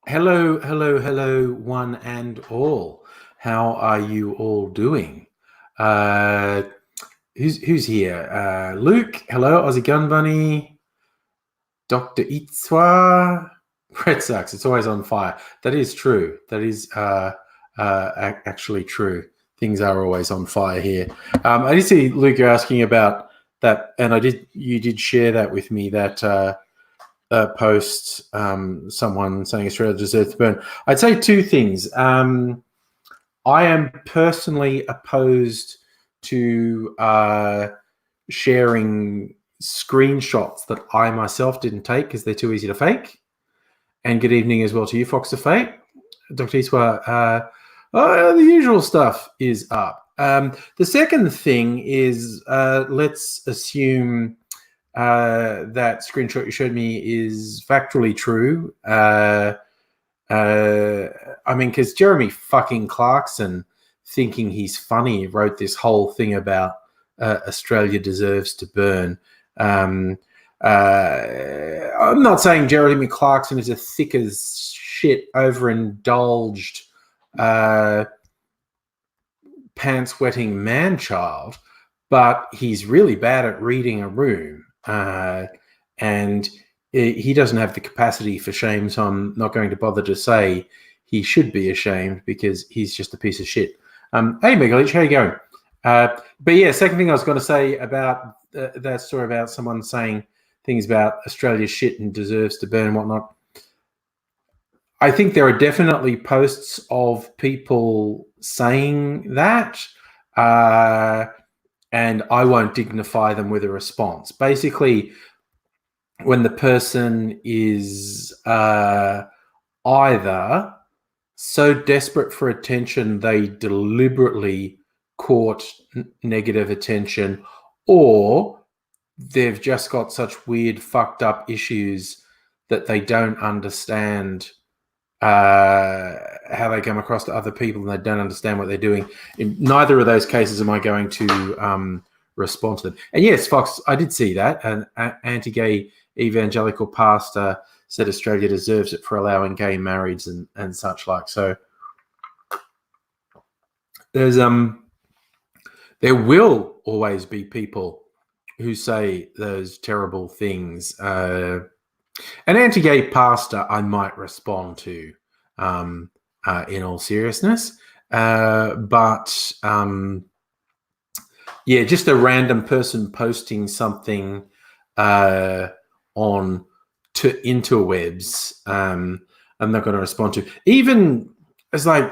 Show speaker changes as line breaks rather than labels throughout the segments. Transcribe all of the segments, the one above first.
Hello, hello, hello, one and all. How are you all doing? Uh, who's here? Luke. Hello, Aussie Gun Bunny. Dr. Itzwa. Red Sox. It's always on fire. That is true. That is actually true. Things are always on fire here. I did see Luke. You're asking about that, and You did share that with me. That. Post, someone saying Australia deserves to burn. I'd say two things. I am personally opposed to sharing screenshots that I myself didn't take because they're too easy to fake. And good evening as well to you, Fox of Fate. Dr. Iswa, the usual stuff is up. The second thing is let's assume that screenshot you showed me is factually true. I mean, because Jeremy fucking Clarkson, thinking he's funny, wrote this whole thing about Australia deserves to burn. I'm not saying Jeremy Clarkson is a thick as shit, overindulged, pants-wetting man-child, but he's really bad at reading a room. And he doesn't have the capacity for shame, so I'm not going to bother to say he should be ashamed because he's just a piece of shit. Hey, Megalich, how you going? But yeah, second thing I was going to say about that story about someone saying things about Australia's shit and deserves to burn and whatnot. I think there are definitely posts of people saying that, and I won't dignify them with a response. Basically, when the person is either so desperate for attention they deliberately court negative attention, or they've just got such weird, fucked up issues that they don't understand how they come across to other people and they don't understand what they're doing. In neither of those cases am I going to respond to them. And yes, Fox, I did see that. An anti-gay evangelical pastor said Australia deserves it for allowing gay marriage and such like. So there's there will always be people who say those terrible things. An anti-gay pastor I might respond to in all seriousness. But yeah, just a random person posting something on to interwebs, I'm not going to respond to. Even it's like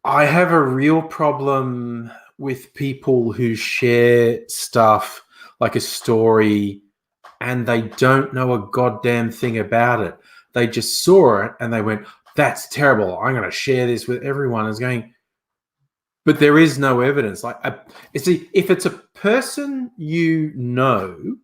I have a real problem with people who share stuff like a story and they don't know a goddamn thing about it. They just saw it and they went, that's terrible. I'm going to share this with everyone. It's going, but there is no evidence. Like, see, if it's a person you know,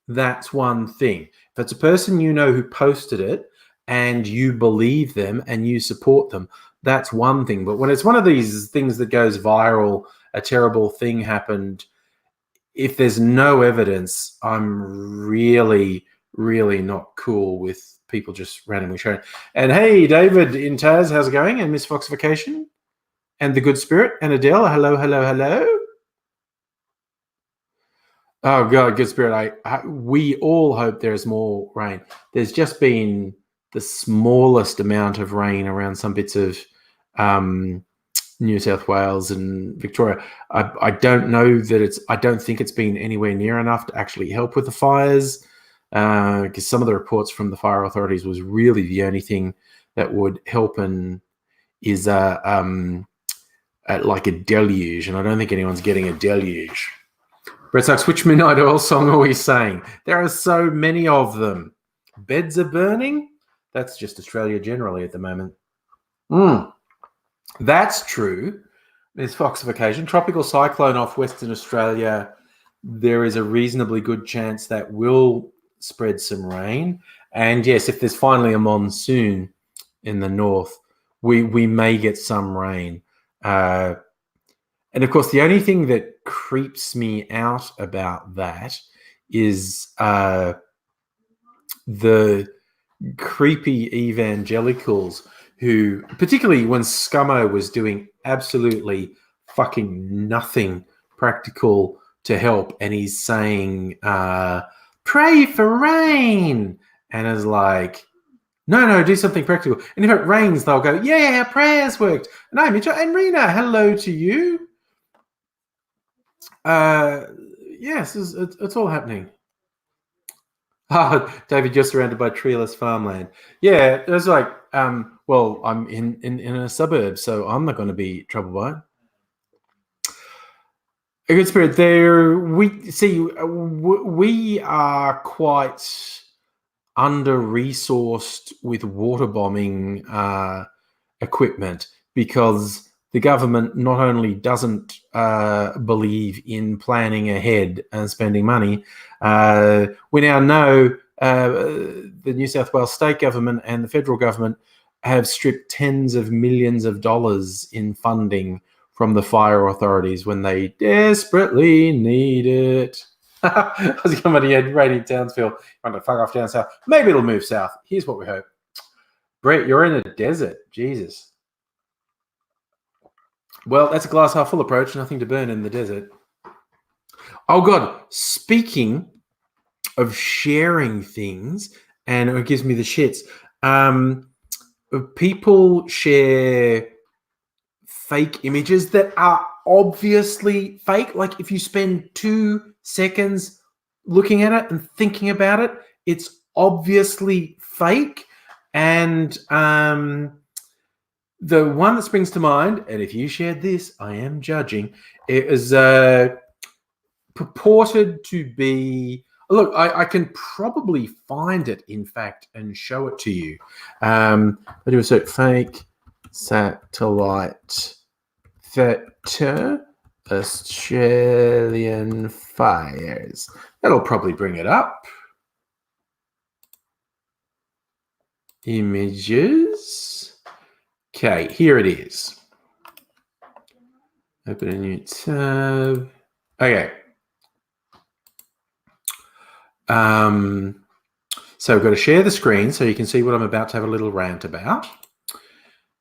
that's one thing. If it's a person you know who posted it and you believe them and you support them, that's one thing. But when it's one of these things that goes viral, a terrible thing happened, if there's no evidence, I'm really, really not cool with people just randomly sharing. And hey, David in Taz, how's it going? And Miss Foxification and the Good Spirit and Adele, hello, hello, hello. Oh God, Good Spirit, we all hope there's more rain. There's just been the smallest amount of rain around some bits of New South Wales and Victoria. I don't know that I don't think it's been anywhere near enough to actually help with the fires, because some of the reports from the fire authorities was really the only thing that would help and is like a deluge, and I don't think anyone's getting a deluge. Brett Sucks, which Midnight Oil song are we saying? There are so many of them. Beds are burning? That's just Australia generally at the moment. That's true. There's Foxification. Tropical cyclone off Western Australia. There is a reasonably good chance that will spread some rain. And yes, if there's finally a monsoon in the north, we may get some rain. And of course, the only thing that creeps me out about that is the creepy evangelicals who, particularly when Scummo was doing absolutely fucking nothing practical to help, and he's saying, pray for rain, and is like, no, do something practical. And if it rains, they'll go, yeah, prayers worked. And I'm Mitchell and Rena, hello to you. Yes, it's all happening. Oh, David, you're surrounded by treeless farmland. Yeah, it's like, well, I'm in a suburb, so I'm not going to be troubled by it. A good spirit. There, we are quite under-resourced with water bombing equipment because the government not only doesn't believe in planning ahead and spending money, we now know the New South Wales state government and the federal government have stripped tens of millions of dollars in funding from the fire authorities when they desperately need it. I was somebody had raiding Townsville. Want to fuck off down south? Maybe it'll move south. Here's what we hope. Brett, you're in a desert. Jesus. Well, that's a glass half full approach. Nothing to burn in the desert. Oh God! Speaking of sharing things, and it gives me the shits. People share fake images that are obviously fake. Like if you spend 2 seconds looking at it and thinking about it, it's obviously fake. And the one that springs to mind, and if you shared this, I am judging, it is purported to be, look, I can probably find it, in fact, and show it to you. I do a search, fake satellite vector Australian fires. That'll probably bring it up. Images. Okay, here it is. Open a new tab. Okay. So I've got to share the screen so you can see what I'm about to have a little rant about.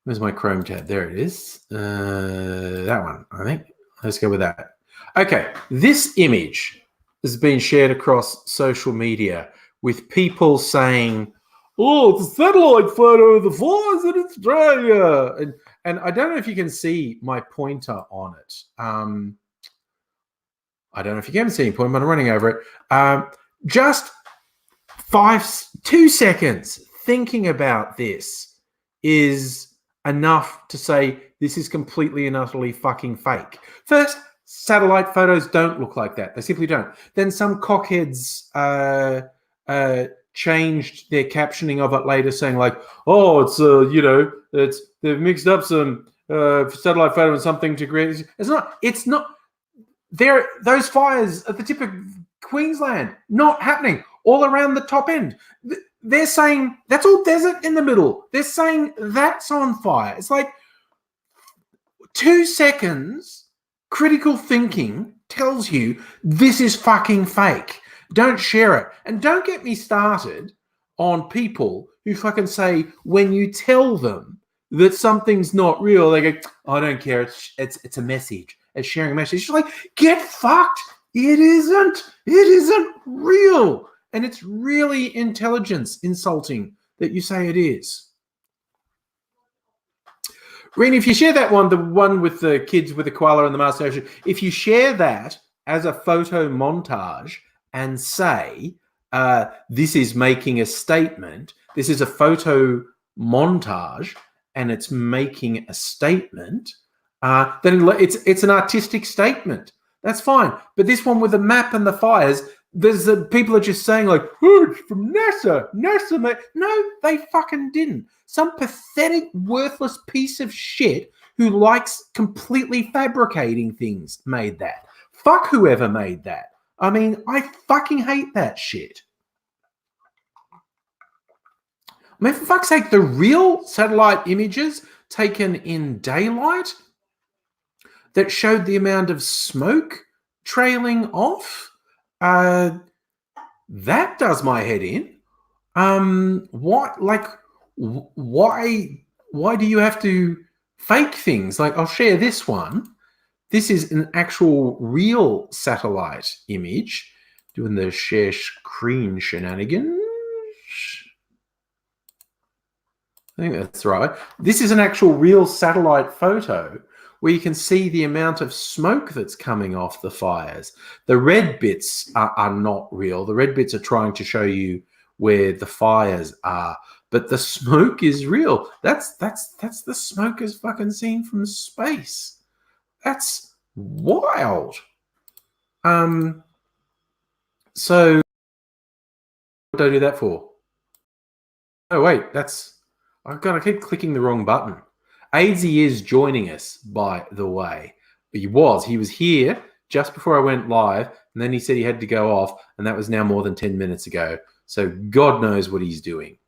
Where's my Chrome tab? There it is. That one, I think. Let's go with that. Okay, this image has been shared across social media with people saying, oh, it's a satellite photo of the fires in Australia. And I don't know if you can see my pointer on it. I don't know if you can see my pointer, but I'm running over it. Just 2 seconds thinking about this is enough to say this is completely and utterly fucking fake. First, satellite photos don't look like that. They simply don't. Then some cockheads changed their captioning of it later, saying like, "Oh, it's they've mixed up some satellite photo and something to create." It's not. Those fires at the tip of Queensland not happening all around the top end. They're saying that's all desert in the middle. They're saying that's on fire. It's like 2 seconds critical thinking tells you this is fucking fake. Don't share it. And don't get me started on people who fucking say when you tell them that something's not real, they go, oh, I don't care. It's a message. It's sharing a message. It's like, get fucked. It isn't. It isn't real. And it's really intelligence insulting that you say it is. Reen, if you share that one, the one with the kids with the koala and the mustache, if you share that as a photo montage and say, this is making a statement, this is a photo montage and it's making a statement, then it's an artistic statement. That's fine. But this one with the map and the fires, people are just saying like, oh, it's from NASA. NASA made. No, they fucking didn't. Some pathetic, worthless piece of shit who likes completely fabricating things made that. Fuck whoever made that. I mean, I fucking hate that shit. I mean, for fuck's sake, the real satellite images taken in daylight that showed the amount of smoke trailing off, that does my head in. What, like, why do you have to fake things? Like, I'll share this one. This is an actual real satellite image. Doing the share screen shenanigans. I think that's right. This is an actual real satellite photo where you can see the amount of smoke that's coming off the fires. The red bits are not real. The red bits are trying to show you where the fires are, but the smoke is real. That's the smoke is fucking seen from space. That's wild. So what did I do that for? Oh wait, that's I keep clicking the wrong button. AIDSy is joining us, by the way. He was here just before I went live, and then he said he had to go off, and that was now more than 10 minutes ago. So God knows what he's doing.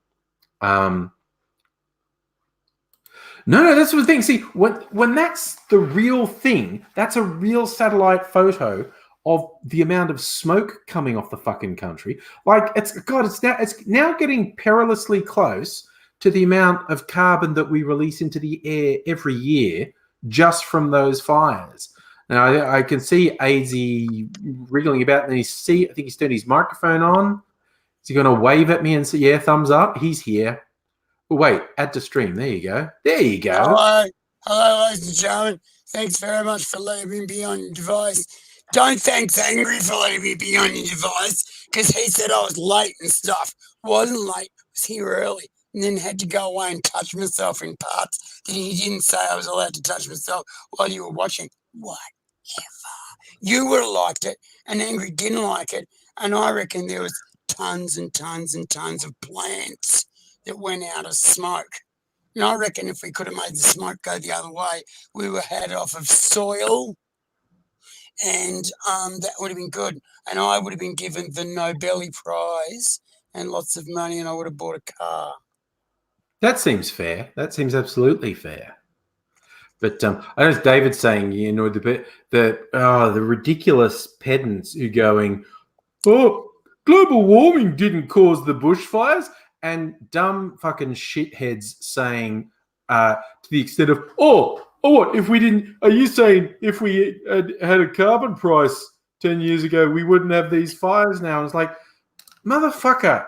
No, that's the thing. See, when that's the real thing, that's a real satellite photo of the amount of smoke coming off the fucking country. Like, it's now getting perilously close to the amount of carbon that we release into the air every year just from those fires. Now I can see AIDSy wriggling about, and I think he's turned his microphone on. Is he going to wave at me and say, "Yeah, thumbs up"? He's here. Oh, wait, add to stream. There you go. There you go.
Hello, ladies and gentlemen. Thanks very much for letting me be on your device. Don't thank Angry for letting me be on your device, because he said I was late and stuff. Wasn't late, was here early, and then had to go away and touch myself in parts that he didn't say I was allowed to touch myself while you were watching. Whatever. You would have liked it, and Angry didn't like it, and I reckon there was tons and tons and tons of plants that went out of smoke. And I reckon if we could have made the smoke go the other way, we would have had it off of soil, and that would have been good. And I would have been given the Nobel Prize and lots of money, and I would have bought a car.
That seems fair. That seems absolutely fair. But I know David's saying, the ridiculous pedants who going, oh, global warming didn't cause the bushfires, and dumb fucking shitheads saying to the extent of, what if we didn't? Are you saying if we had a carbon price 10 years ago, we wouldn't have these fires now? And it's like, motherfucker.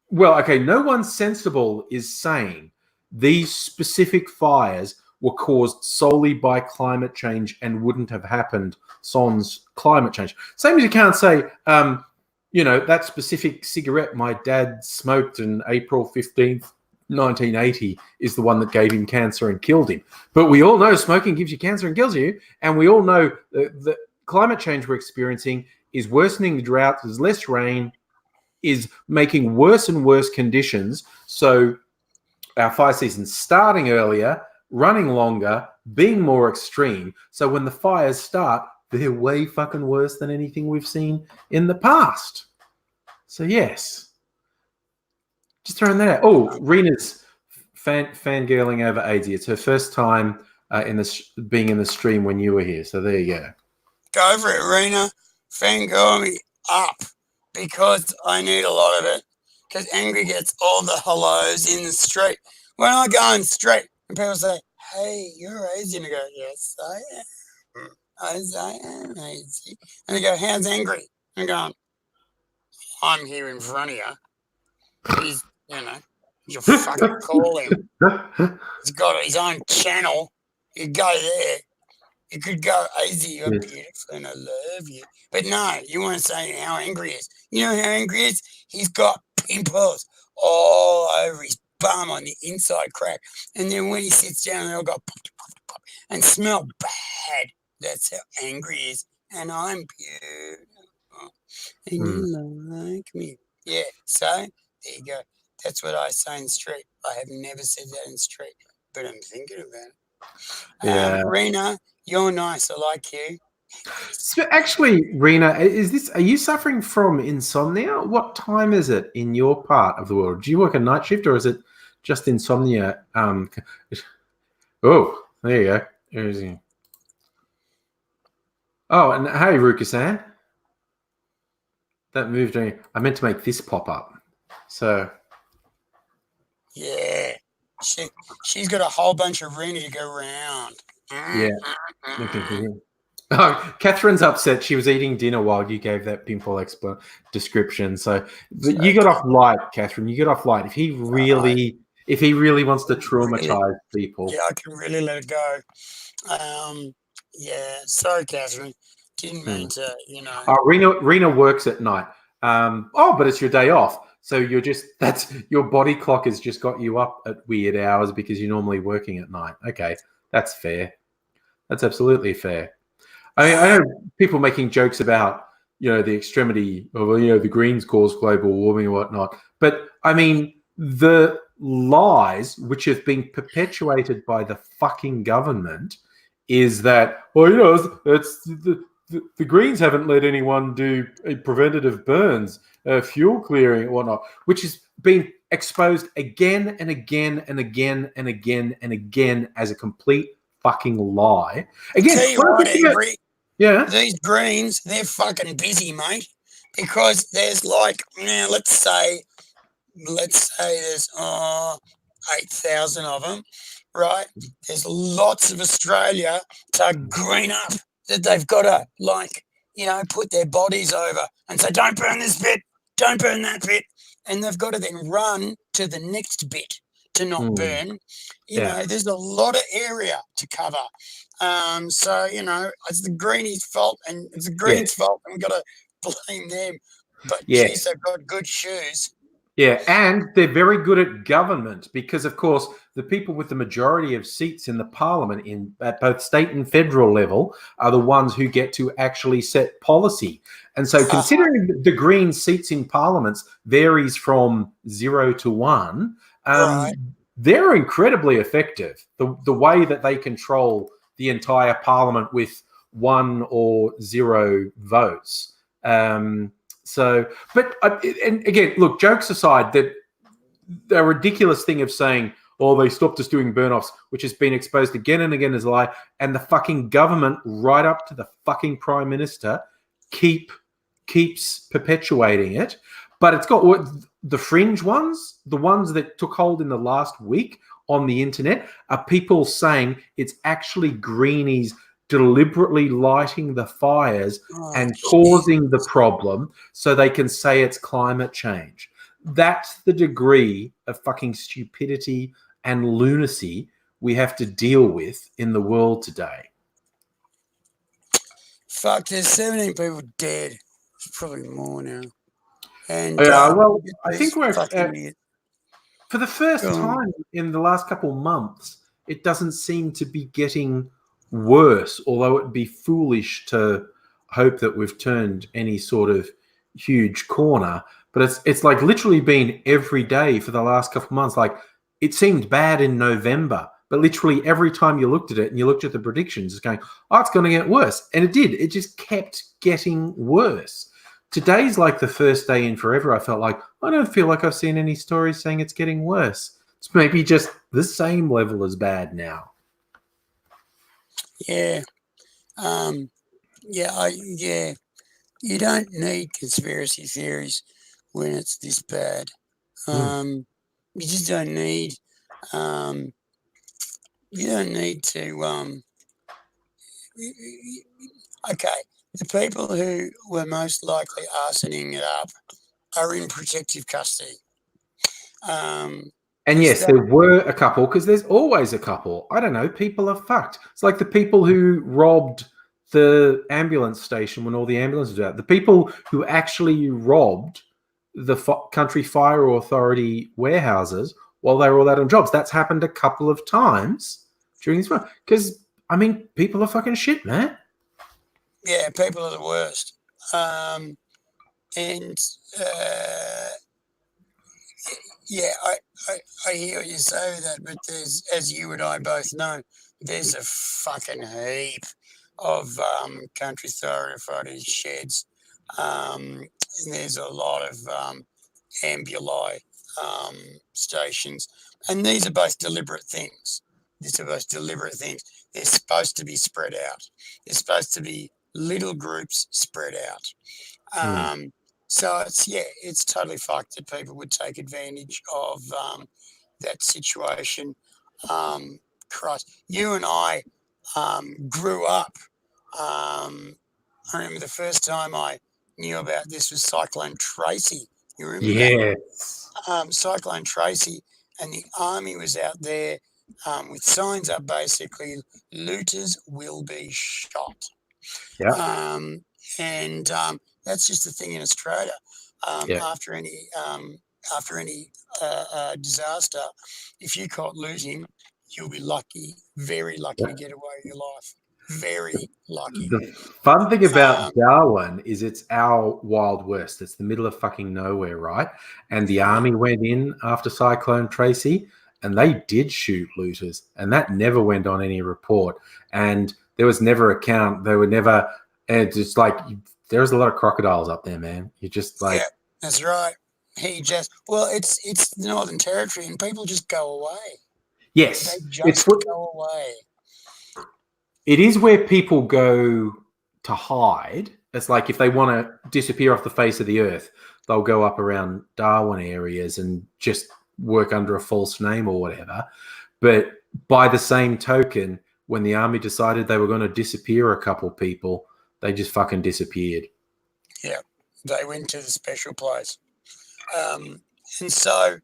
Well, okay, no one sensible is saying these specific fires were caused solely by climate change and wouldn't have happened sans climate change. Same as you can't say, that specific cigarette my dad smoked on April 15th, 1980 is the one that gave him cancer and killed him. But we all know smoking gives you cancer and kills you. And we all know the climate change we're experiencing is worsening the drought. There's less rain, is making worse and worse conditions. So our fire season's starting earlier, running longer, being more extreme. So when the fires start, they're way fucking worse than anything we've seen in the past. So yes, just throwing that out. Oh, Rena's fangirling over AIDSy. It's her first time being in the stream when you were here. So there you go.
Go for it, Rena. Fangirl me up, because I need a lot of it. Because Angry gets all the hellos in the street. When I go in the street and people say, "Hey, you're AIDSy," and I go, "Yes, I am. I am AIDSy." And they go, "How's Angry?" And I'm going, "I'm here in front of you. He's, you fucking call him. He's got his own channel. You go there. You could go, AIDSy, you're beautiful and I love you." But no, you want to say how Angry he is. You know how Angry he is? He's got pimples all over his bum on the inside crack. And then when he sits down, they'll go pop, pop, pop, and smell bad. That's how Angry he is. And I'm beautiful. And you like me. Yeah, so there you go. That's what I say in the street. I have never said that in the street, but I'm thinking about it.
Yeah.
Rena, you're nice. I like you.
So actually, Rena, are you suffering from insomnia? What time is it in your part of the world? Do you work a night shift, or is it just insomnia? Oh, there you go. Oh, and hey, Ruka-san. That moved me. I meant to make this pop up. So
Yeah. She's got a whole bunch of Rena to go around.
Yeah. Oh, Catherine's upset. She was eating dinner while you gave that pimple description. So you got off light, Catherine. You got off light. If he really wants to traumatize people,
Yeah, I can really let it go. Yeah, sorry, Catherine. Didn't mean to,
Rena works at night. But it's your day off. So that's your body clock has just got you up at weird hours because you're normally working at night. Okay, that's fair. That's absolutely fair. I know people making jokes about the extremity of the Greens cause global warming and whatnot, but I mean the lies which have been perpetuated by the fucking government is that it's the Greens haven't let anyone do preventative burns, fuel clearing and whatnot, which has been exposed again and again and again and again and again as a complete fucking lie. Again,
tell you what, Avery,
yeah,
these Greens, they're fucking busy, mate, because there's let's say there's 8,000 of them, right? There's lots of Australia to green up that they've got to put their bodies over and say, don't burn this bit, don't burn that bit, and they've got to then run to the next bit to not burn. There's a lot of area to cover. So it's the Greenies' fault, and it's the Greens' fault, and we've got to blame them. But geez, they've got good shoes.
Yeah, and they're very good at government because, of course, the people with the majority of seats in the parliament at both state and federal level are the ones who get to actually set policy. And so considering the Greens' seats in parliaments varies from 0 to 1,
Right.
they're incredibly effective. The way that they control the entire parliament with 1 or 0 votes. And again, look, jokes aside, that the ridiculous thing of saying, they stopped us doing burn-offs, which has been exposed again and again as a lie, and the fucking government, right up to the fucking Prime Minister, keeps perpetuating it. But it's got the fringe ones, the ones that took hold in the last week on the internet, are people saying it's actually Greenies deliberately lighting the fires and causing the problem so they can say it's climate change. That's the degree of fucking stupidity and lunacy we have to deal with in the world today.
Fuck, there's 17 people dead. It's probably more now. And
I think we're for the first time in the last couple of months, it doesn't seem to be getting worse, although it'd be foolish to hope that we've turned any sort of huge corner. But it's like literally been every day for the last couple of months. Like it seemed bad in November, but literally every time you looked at it and you looked at the predictions, it's going, it's going to get worse. And it did. It just kept getting worse. Today's like the first day in forever. I felt like I don't feel like I've seen any stories saying it's getting worse. It's maybe just the same level as bad now.
Yeah. You don't need conspiracy theories when it's this bad. You just don't need to okay, the people who were most likely arsoning it up are in protective custody.
And yes, there were a couple, because there's always a couple. I don't know, people are fucked. It's like the people who robbed the ambulance station when all the ambulances were out. The people who actually robbed the Country Fire Authority warehouses while they were all out on jobs. That's happened a couple of times during this one. Because, I mean, people are fucking shit, man.
Yeah, people are the worst. I hear you say that, but there's, as you and I both know, there's a fucking heap of Country Fire Authority sheds. And there's a lot of ambuli stations, and these are both deliberate things. They're supposed to be spread out. They're supposed to be little groups spread out. So it's totally fucked that people would take advantage of that situation crossed. You and I grew up. I remember the first time I knew about this was Cyclone Tracy. You remember that?
Yes.
Cyclone Tracy, and the army was out there with signs up, basically, looters will be shot.
Yeah.
And that's just the thing in Australia.
Yeah.
After any disaster, if you caught looting, you'll be lucky, very lucky to get away with your life. Very lucky.
The fun thing about Darwin is it's our Wild West. It's the middle of fucking nowhere, right? And the army went in after Cyclone Tracy, and they did shoot looters, and that never went on any report. And there was never a count. They were never. And it's like there's a lot of crocodiles up there, man. You just like.
Yeah, that's right. It's the Northern Territory, and people just go away.
Yes,
They just go away.
It is where people go to hide. It's like if they want to disappear off the face of the earth, they'll go up around Darwin areas and just work under a false name or whatever. But by the same token, when the army decided they were going to disappear a couple people, they just fucking disappeared.
Yeah, they went to the special place. And so,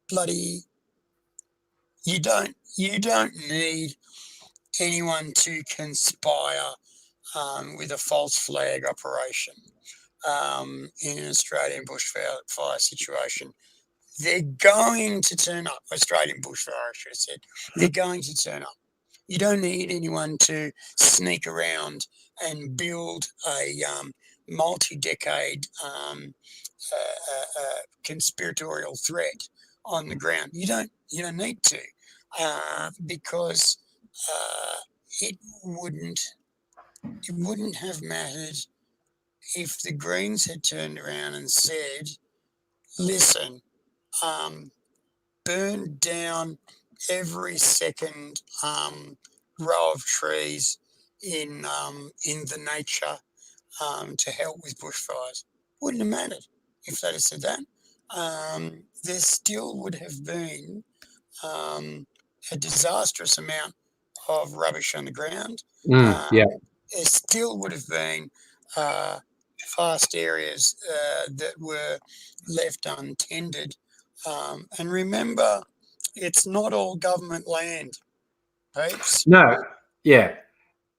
bloody, you don't need anyone to conspire with a false flag operation in an Australian bushfire situation. They're going to turn up. Australian bushfire, I should have said. They're going to turn up. You don't need anyone to sneak around and build a multi-decade conspiratorial threat on the ground. You don't need to, because it wouldn't have mattered if the Greens had turned around and said, "Listen, burn down every second row of trees in the nature to help with bushfires." Wouldn't have mattered if they'd have said that. There still would have been a disastrous amount of rubbish on the ground.
Yeah.
There still would have been vast areas that were left untended. And remember, it's not all government land, peeps.
No, yeah.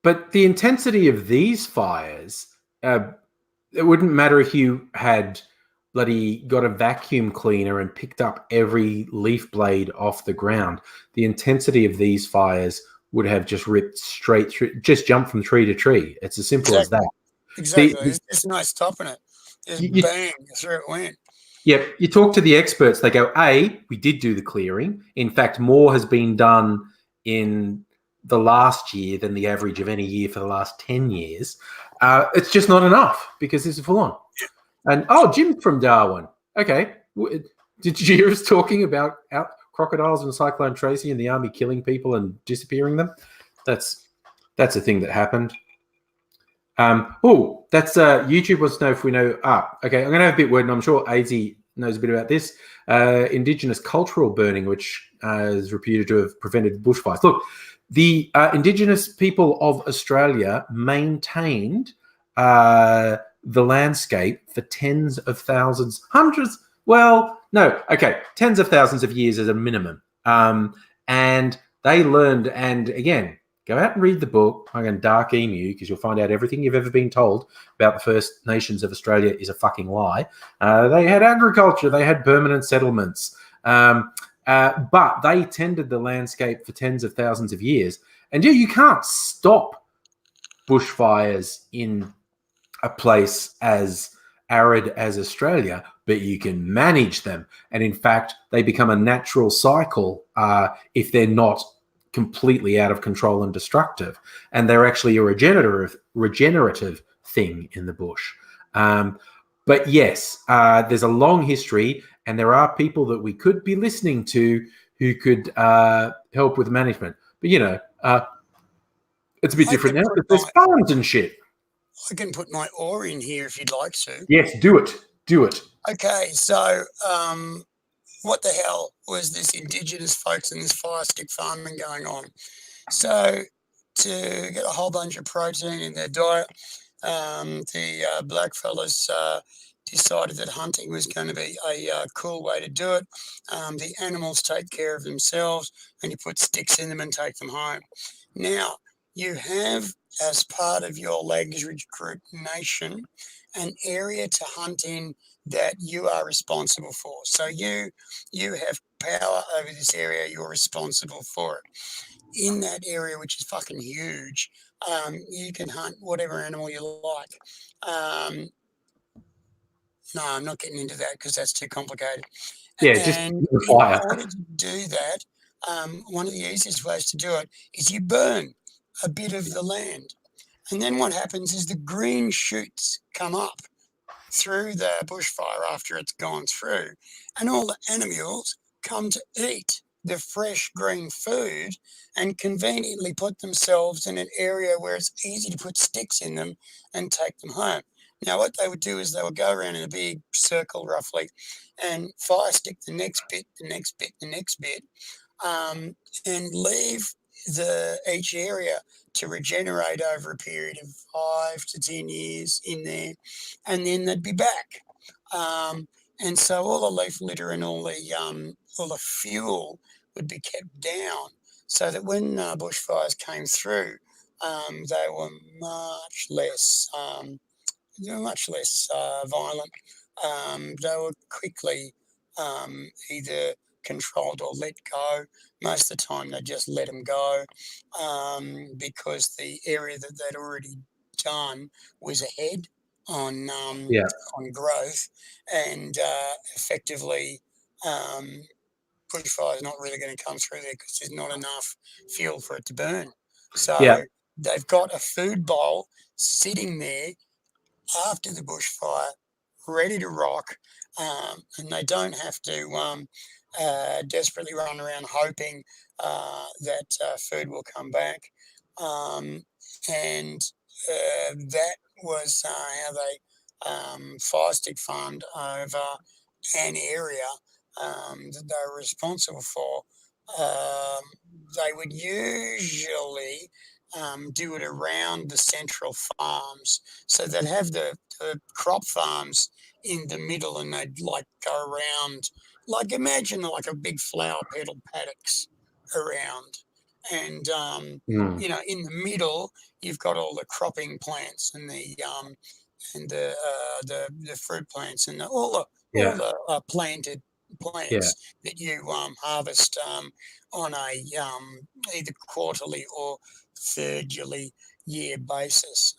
But the intensity of these fires, it wouldn't matter if you had bloody got a vacuum cleaner and picked up every leaf blade off the ground. The intensity of these fires would have just ripped straight through, just jumped from tree to tree. It's as simple as that.
Exactly. There's no stopping it. Just bang, through it went.
Yeah, you talk to the experts, they go, we did do the clearing. In fact, more has been done in the last year than the average of any year for the last 10 years. It's just not enough because this is full on. And, Jim from Darwin. Okay. Did you hear us talking about crocodiles and Cyclone Tracy and the army killing people and disappearing them? That's a thing that happened. That's YouTube wants to know if we know. Okay, I'm going to have a bit word, and I'm sure AZ knows a bit about this. Indigenous cultural burning, which is reputed to have prevented bushfires. Look, the Indigenous people of Australia maintained the landscape for tens of thousands, hundreds. Well, no, okay, tens of thousands of years as a minimum. And they learned, and again, go out and read the book, Dark Emu, because you'll find out everything you've ever been told about the First Nations of Australia is a fucking lie. They had agriculture, they had permanent settlements, but they tended the landscape for tens of thousands of years. And you can't stop bushfires in a place as arid as Australia, but you can manage them. And in fact, they become a natural cycle if they're not completely out of control and destructive. And they're actually a regenerative thing in the bush. But yes, there's a long history, and there are people that we could be listening to who could help with management. But, it's a bit different now because there's farms and shit.
I can put my oar in here if you'd like to.
Yes, do it. Do it.
Okay, so what the hell was this indigenous folks and this fire stick farming going on? So to get a whole bunch of protein in their diet, the black fellas decided that hunting was going to be a cool way to do it. The animals take care of themselves, and you put sticks in them and take them home. Now, you have, as part of your luxury group nation, an area to hunt in that you are responsible for. So you have power over this area. You're responsible for it. In that area, which is fucking huge, you can hunt whatever animal you like. No, I'm not getting into that because that's too complicated.
Yeah, just
And
the
in
fire.
order to do that, one of the easiest ways to do it is you burn a bit of the land. And then what happens is the green shoots come up through the bushfire after it's gone through, and all the animals come to eat the fresh green food and conveniently put themselves in an area where it's easy to put sticks in them and take them home. Now, what they would do is they would go around in a big circle roughly and fire stick the next bit, the next bit, the next bit, and leave each area to regenerate over a period of 5 to 10 years in there, and then they'd be back. And so all the leaf litter and all the fuel would be kept down, so that when bushfires came through, they were much less violent. They were quickly either controlled or let go. Most of the time, they just let them go because the area that they'd already done was ahead on growth, and effectively, bushfire is not really going to come through there because there's not enough fuel for it to burn. So they've got a food bowl sitting there after the bushfire, ready to rock, and they don't have to desperately run around hoping that food will come back. And that was how they fire stick farmed over an area that they were responsible for. They would usually do it around the central farms. So they'd have the crop farms in the middle, and they'd like go around, like imagine like a big flower petal paddocks around. And, in the middle, you've got all the cropping plants and the fruit plants and all the planted plants that you harvest on a either quarterly or third year basis.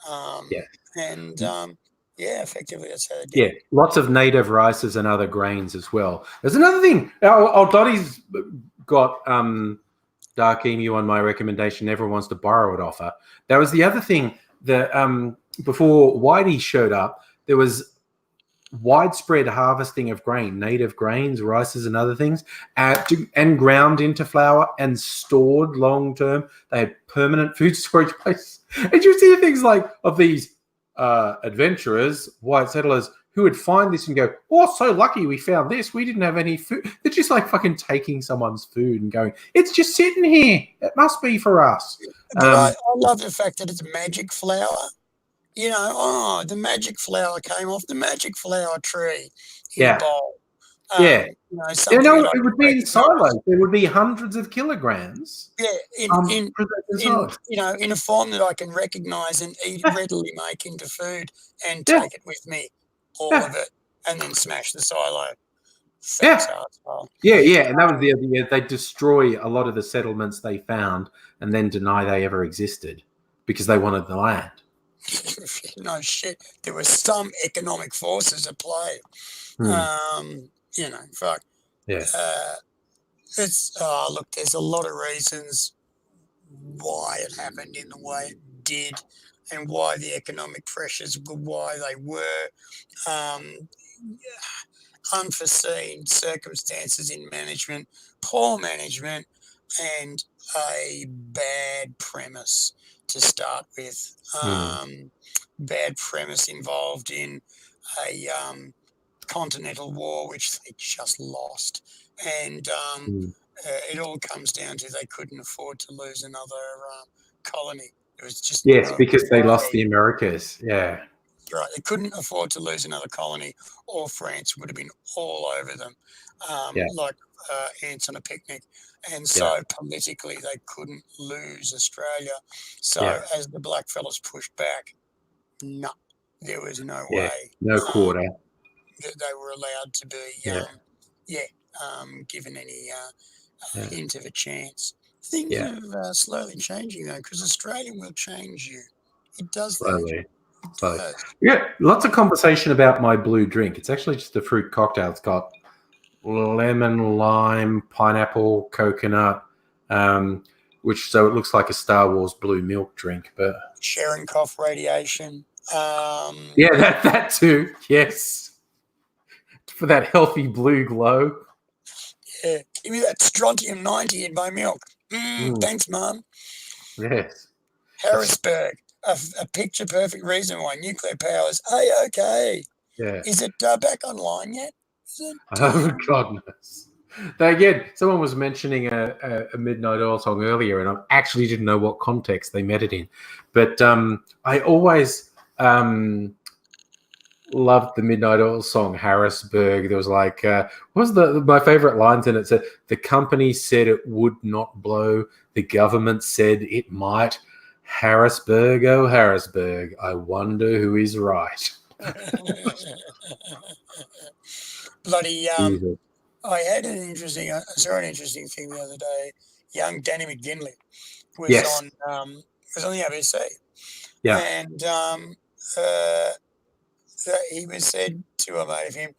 Effectively that's how they do it.
Lots of native rices and other grains as well. There's another thing. Old Dottie's got dark emu on my recommendation. Everyone wants to borrow it off her. That was the other thing that before Whitey showed up, there was widespread harvesting of grain, native grains, rices and other things, and ground into flour and stored long term. They had permanent food storage places. And you see things like of these adventurers, white settlers, who would find this and go, "Oh, so lucky we found this. We didn't have any food." They're just like fucking taking someone's food and going, "It's just sitting here. It must be for us."
But I love the fact that it's magic flour. The magic flower came off the magic flower tree in a bowl.
It would be in silos. There would be hundreds of kilograms.
Yeah, in a form that I can recognise and readily make into food and take it with me, all of it, and then smash the silo.
And that was the idea. They destroy a lot of the settlements they found and then deny they ever existed because they wanted the land.
No shit. There were some economic forces at play. Fuck.
Yeah.
Look, there's a lot of reasons why it happened in the way it did, and why the economic pressures were why they were. Unforeseen circumstances in management, poor management, and a bad premise to start with. Bad premise involved in a continental war, which they just lost. And it all comes down to they couldn't afford to lose another colony. It was just
Yes,
no
because they lost
way.
the Americas. Yeah.
Right, they couldn't afford to lose another colony, or France would have been all over them, like ants on a picnic. And so politically, they couldn't lose Australia. So as the blackfellas pushed back, no, there was no way
No quarter.
that they were allowed to be, given any hint of a chance. Things are slowly changing, though, because Australia will change you. It does
Slowly.
that.
Yeah, lots of conversation about my blue drink. It's actually just a fruit cocktail. It's got lemon, lime, pineapple, coconut, so it looks like a Star Wars blue milk drink. But
Cherenkov radiation.
That too. Yes, for that healthy blue glow.
Yeah, give me that strontium 90 in my milk. Thanks, Mum.
Yes.
Harrisburg, a picture perfect reason why nuclear power is okay.
Yeah.
Is it back online yet?
Oh, goodness. Again, someone was mentioning a Midnight Oil song earlier, and I actually didn't know what context they met it in. But I always loved the Midnight Oil song, Harrisburg. There was like, what was my favorite lines in it? Said, the company said it would not blow. The government said it might. Harrisburg, oh, Harrisburg. I wonder who is right.
Bloody, I had I saw an interesting thing the other day. Young Danny McGinley was on the ABC.
Yeah.
And he was said to a mate of him,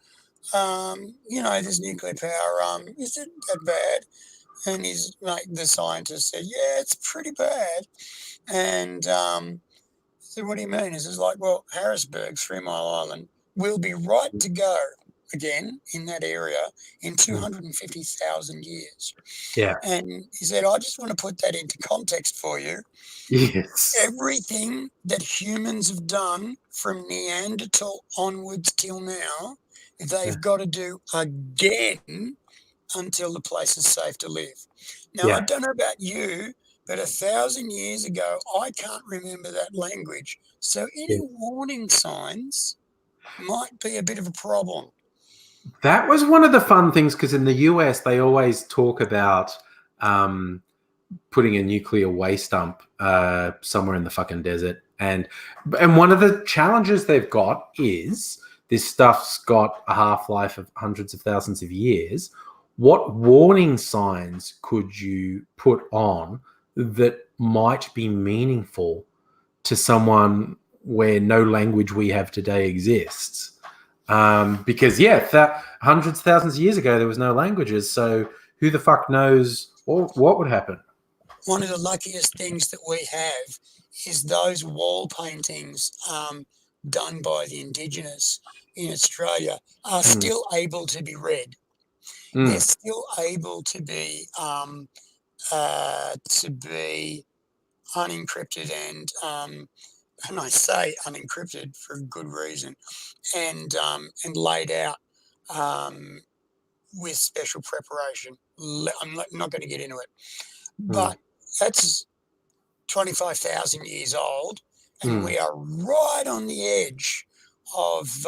this nuclear power, is it that bad? And his mate, the scientist, said, yeah, it's pretty bad. And said, what do you mean? He says, like, well, Harrisburg, 3 Mile Island, will be right to go again in that area in 250,000 years.
Yeah.
And he said, I just want to put that into context for you.
Yes.
Everything that humans have done from Neanderthal onwards till now, they've got to do again until the place is safe to live. Now, I don't know about you, but 1,000 years ago, I can't remember that language. So any warning signs might be a bit of a problem.
That was one of the fun things, because in the US, they always talk about putting a nuclear waste dump somewhere in the fucking desert. And one of the challenges they've got is this stuff's got a half-life of hundreds of thousands of years. What warning signs could you put on that might be meaningful to someone where no language we have today exists? Because that hundreds of thousands of years ago, there was no languages. So who the fuck knows what would happen?
One of the luckiest things that we have is those wall paintings done by the Indigenous in Australia are still able to be read. They're still able to be unencrypted and I say unencrypted for a good reason, and laid out with special preparation. I'm not going to get into it, but that's 25,000 years old, and we are right on the edge of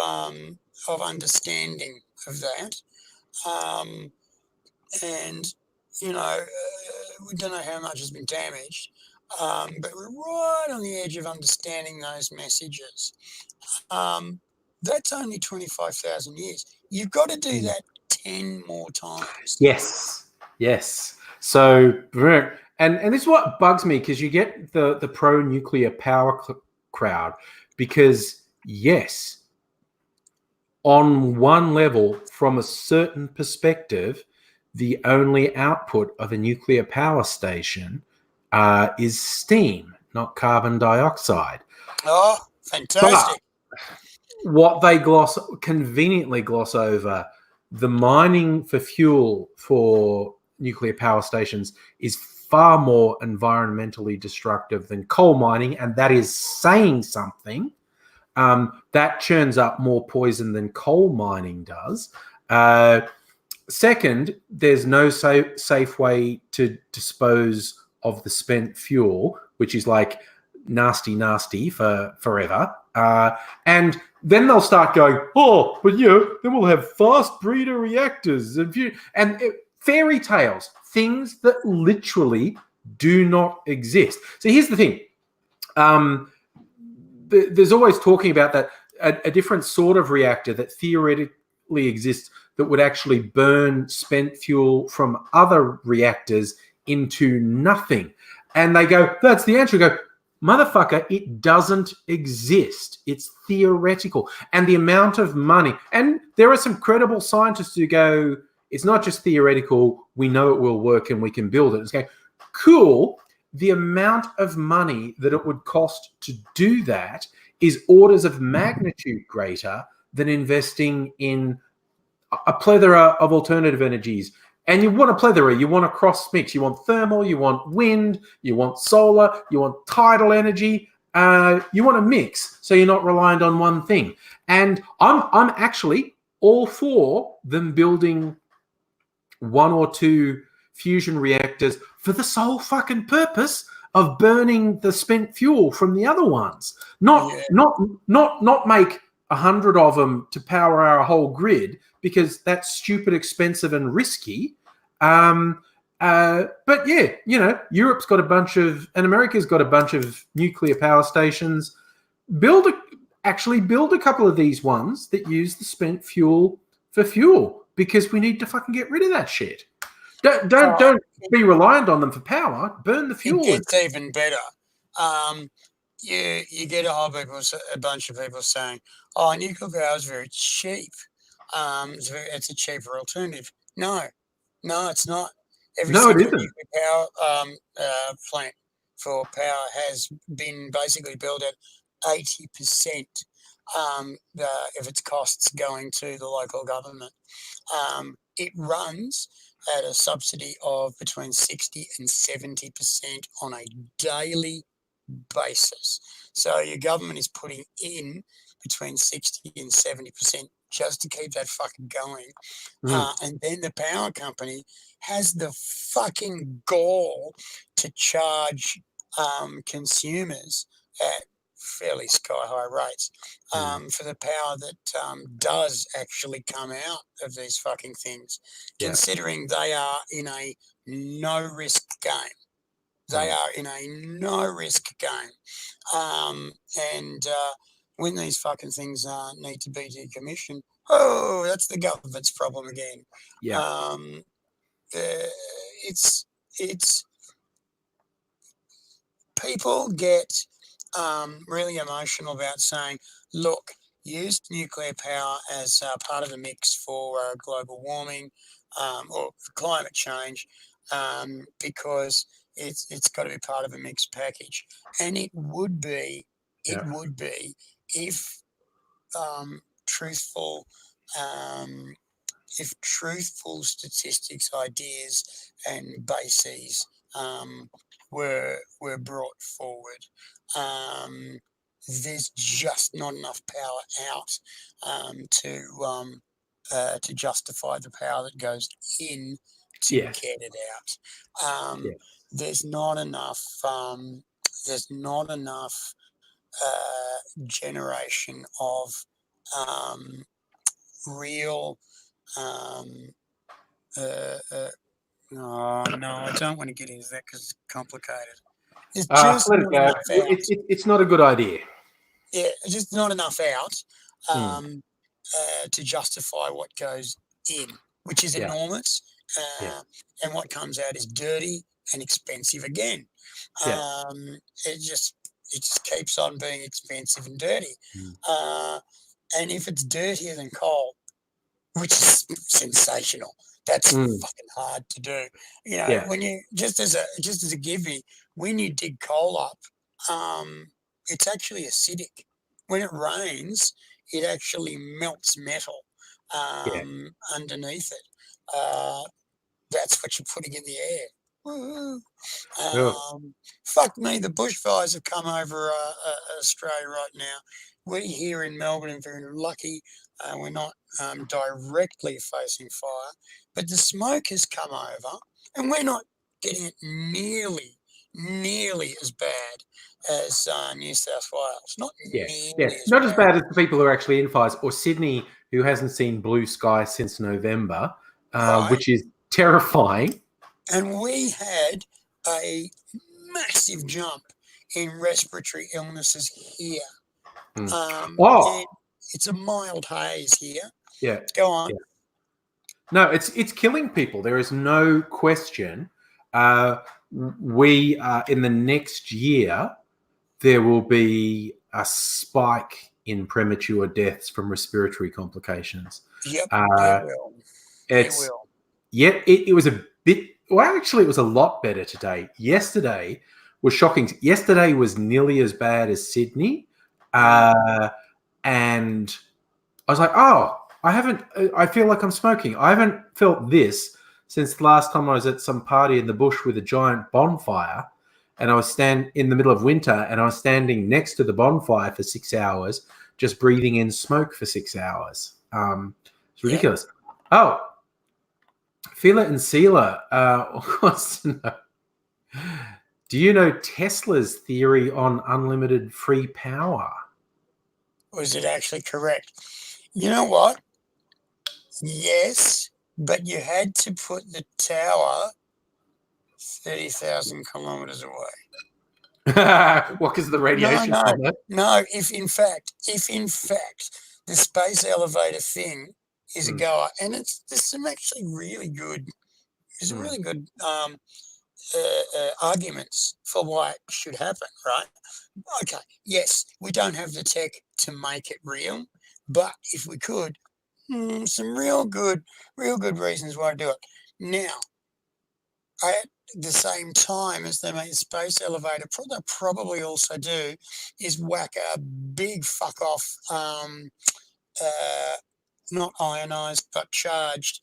understanding of that. And we don't know how much has been damaged, but we're right on the edge of understanding those messages. That's only 25,000 years. You've got to do that 10 more times.
Yes. So, and this is what bugs me, because you get the pro-nuclear power crowd, because yes, on one level, from a certain perspective, the only output of a nuclear power station is steam, not carbon dioxide.
Oh, fantastic.
But what they conveniently gloss over, the mining for fuel for nuclear power stations is far more environmentally destructive than coal mining, and that is saying something. That churns up more poison than coal mining does. Second, there's no safe way to dispose of the spent fuel, which is like nasty for forever. And then they'll start going, oh, but then we'll have fast breeder reactors and fairy tales, things that literally do not exist. So here's the thing. There's always talking about that a different sort of reactor that theoretically exists that would actually burn spent fuel from other reactors into nothing. And they go, that's the answer. You go, motherfucker, it doesn't exist. It's theoretical. And the amount of money, and there are some credible scientists who go, it's not just theoretical, we know it will work and we can build it. It's going, cool. The amount of money that it would cost to do that is orders of magnitude greater than investing in a plethora of alternative energies. And you want a plethora, you want a cross mix, you want thermal, you want wind, you want solar, you want tidal energy, you want a mix so you're not reliant on one thing. And I'm actually all for them building one or two fusion reactors for the sole fucking purpose of burning the spent fuel from the other ones. Not make 100 of them to power our whole grid, because that's stupid, expensive, and risky. But yeah, Europe's got a bunch of, and America's got a bunch of nuclear power stations. Build a couple of these ones that use the spent fuel for fuel, because we need to fucking get rid of that shit. Don't be reliant on them for power. Burn the fuel.
It gets even better. You get a bunch of people saying, "Oh, nuclear power is very cheap. It's a cheaper alternative." No, it's not. Every single nuclear power plant for power has been basically built at 80%. If its costs going to the local government, it runs at a subsidy of between 60 and 70% on a daily basis. So your government is putting in between 60 and 70% just to keep that fucking going. And then the power company has the fucking gall to charge consumers at fairly sky-high rates for the power that does actually come out of these fucking things, considering they are in a no-risk game. They are in a no-risk game. And when these fucking things need to be decommissioned, that's the government's problem again.
Yeah.
It's people get really emotional about saying, look, use nuclear power as part of the mix for global warming or for climate change, because it's got to be part of a mixed package. And it would be if truthful statistics, ideas, and bases were brought forward. There's just not enough power out to justify the power that goes in to get it out. There's not enough. There's not enough generation of real. No, I don't want to get into that because it's complicated. It's just
let it go. It's not a good idea.
Yeah, it's just not enough out to justify what goes in, which is enormous, and what comes out is dirty and expensive again. It just keeps on being expensive and dirty. And if it's dirtier than coal, which is sensational, that's fucking hard to do. When you just as a givey, when you dig coal up, it's actually acidic. When it rains, it actually melts metal underneath it. That's what you're putting in the air. Fuck me, the bushfires have come over Australia right now. we here in Melbourne are very lucky. We're not directly facing fire, but the smoke has come over, and we're not getting it nearly as bad as New South Wales. Not
Yeah,
nearly as
not as
bad.
bad as the people who are actually in fires, or Sydney, who hasn't seen blue sky since November,
Right.
which is terrifying.
And we had a massive jump in respiratory illnesses here.
Oh,
It's a mild haze here.
yeah.
Go on.
Yeah. No, it's killing people. There is no question. We in the next year, there will be a spike in premature deaths from respiratory complications.
Yep, it will.
It's it was a bit. Well, actually, it was a lot better today. Yesterday was shocking. Yesterday was nearly as bad as Sydney, and I was like, oh, I feel like I'm smoking. I haven't felt this since the last time I was at some party in the bush with a giant bonfire, and I was in the middle of winter, and I was standing next to the bonfire for 6 hours, just breathing in smoke for 6 hours. It's ridiculous. Yep. Oh, Fila and Sela wants to know, do you know Tesla's theory on unlimited free power?
Was it actually correct? You know what? Yes, but you had to put the tower 30,000 kilometers away.
What, because of the radiation?
No. If in fact the space elevator thing is a goer, and there's some actually really good, arguments for why it should happen, right? Okay, yes, we don't have the tech to make it real, but if we could, some real good reasons why to do it. Now, at the same time as they make a space elevator, what they'll probably also do is whack a big fuck off, not ionized but charged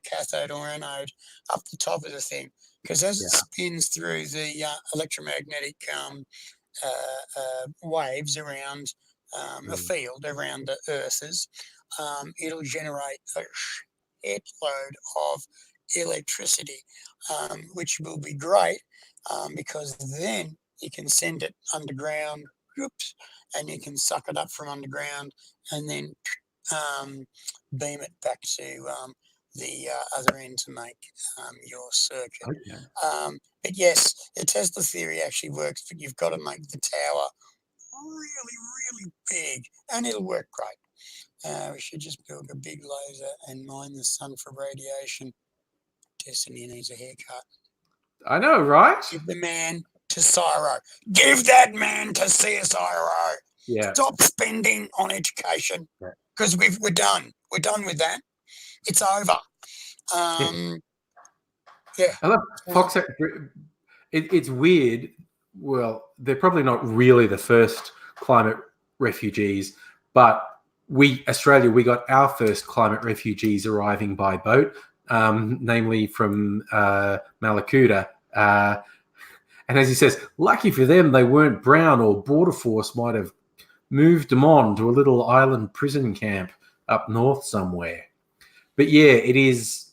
cathode or anode up the top of the thing, because as it spins through the electromagnetic waves around a field around the Earth's, it'll generate a shitload of electricity, which will be great because then you can send it underground, and you can suck it up from underground and then beam it back to the other end to make your circuit. Okay. But yes, the Tesla theory actually works, but you've got to make the tower really big, and it'll work great. We should just build a big laser and mine the sun for radiation. Destiny needs a haircut.
I know, right?
Give the man to CSIRO. Give that man to CSIRO.
Yeah.
Stop spending on education, because we're done. We're done with that. It's over. Yeah.
I love Fox. It's weird. Well, they're probably not really the first climate refugees, but Australia, we got our first climate refugees arriving by boat, namely from Malakuta. And as he says, lucky for them, they weren't brown, or Border Force might have moved them on to a little island prison camp up north somewhere. But yeah, it is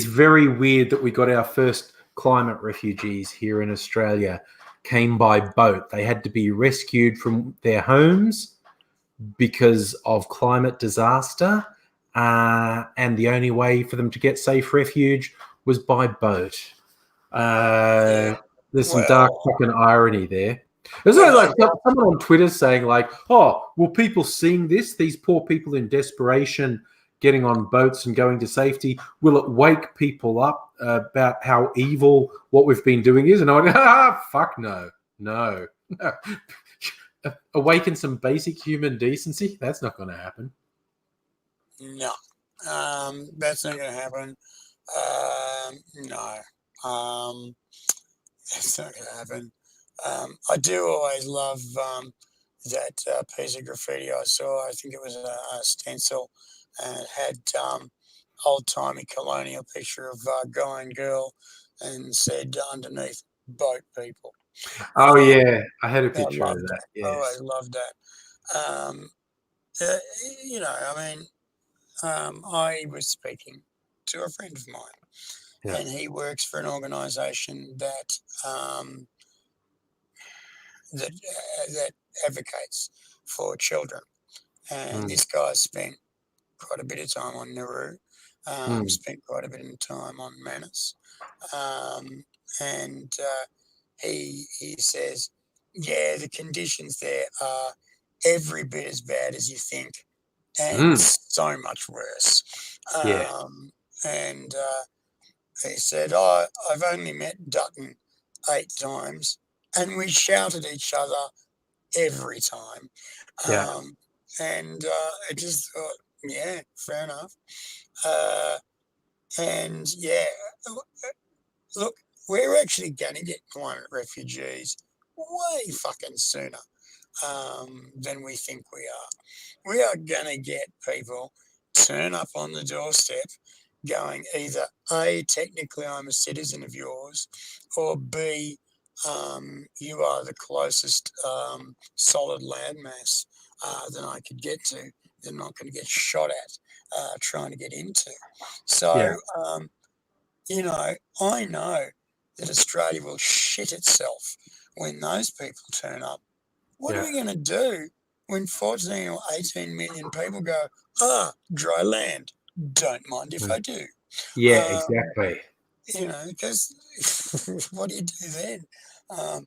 very weird that we got our first climate refugees here in Australia came by boat. They had to be rescued from their homes because of climate disaster, and the only way for them to get safe refuge was by boat. There's some dark fucking irony there. There's like someone on Twitter saying like, oh, will people seeing this, these poor people in desperation getting on boats and going to safety, will it wake people up about how evil what we've been doing is? And I went, fuck no. Awaken some basic human decency? That's not going to happen.
No, that's not going to happen. No, that's not going to happen. I do always love that piece of graffiti I saw. I think it was a stencil, and it had old-timey colonial picture of guy and girl, and said underneath, boat people.
Oh yeah, I had a
I
picture of
loved
that.
that. I
Yeah.
always loved that. Uh, I was speaking to a friend of mine,
Yeah.
and he works for an organisation um, that advocates for children. And
Mm.
this guy spent quite a bit of time on Nauru,
Mm.
spent quite a bit of time on Manus, um, and he says, yeah, the conditions there are every bit as bad as you think, and
Mm.
so much worse.
Yeah.
And he said, oh, I've only met Dutton 8 times, and we shout at each other every time.
Yeah.
And I just thought, yeah, fair enough. Uh, and yeah, look, we're actually going to get climate refugees way fucking sooner than we think we are. We are going to get people turn up on the doorstep going either A, technically I'm a citizen of yours, or B, you are the closest solid landmass that I could get to. They're not going to get shot at trying to get into. So,
Yeah.
I know that Australia will shit itself when those people turn up. What are
Yeah.
we going to do when 14 or 18 million people go, dry land? Don't mind if
Mm.
I do.
Yeah.
Um,
Exactly.
because what do you do then? Um,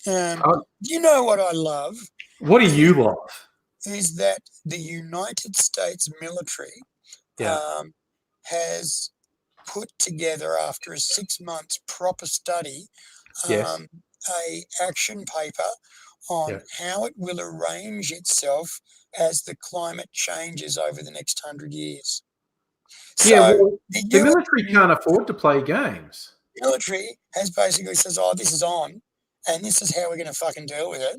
Oh,
you know what I love
what do
is,
you love?
is that the United States military
Yeah.
um, has put together, after a 6 months proper study,
Yes.
a action paper on
Yeah.
how it will arrange itself as the climate changes over the next 100 years.
Yeah.
So
Well,
the
the
US
military can't afford to play games.
military has basically says, oh, this is on, and this is how we're going to fucking deal with it,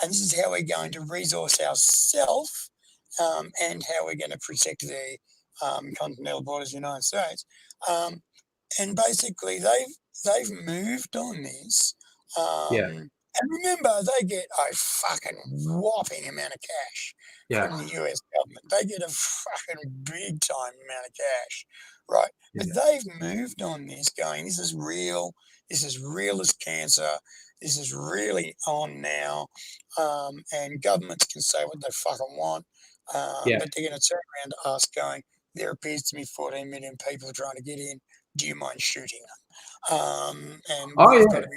and this is how we're going to resource ourselves, and how we're going to protect the continental borders of the United States. And basically, they've moved on this.
Yeah.
And remember, they get a fucking whopping amount of cash
Yeah.
from the US government. They get a fucking big time amount of cash, right?
Yeah.
But they've moved on this, going, this is real. This is real as cancer. This is really on now. And governments can say what they fucking want.
Yeah.
But they're going to turn around to us going, there appears to be 14 million people trying to get in. Do you mind shooting them? And
Oh
we've got
yeah.
to be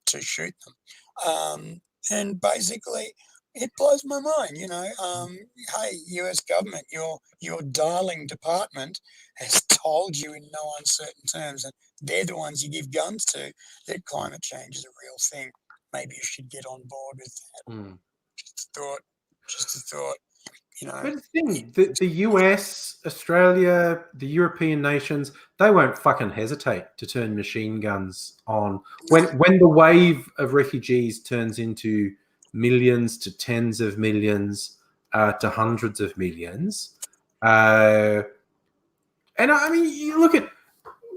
to shoot them. And basically, it blows my mind. Hey, U.S. government, your darling department has told you in no uncertain terms, and they're the ones you give guns to, that climate change is a real thing. Maybe you should get on board with that.
Mm.
Just a thought.
But the thing, the US, Australia, the European nations, they won't fucking hesitate to turn machine guns on when the wave of refugees turns into millions to tens of millions to hundreds of millions. And I mean, you look at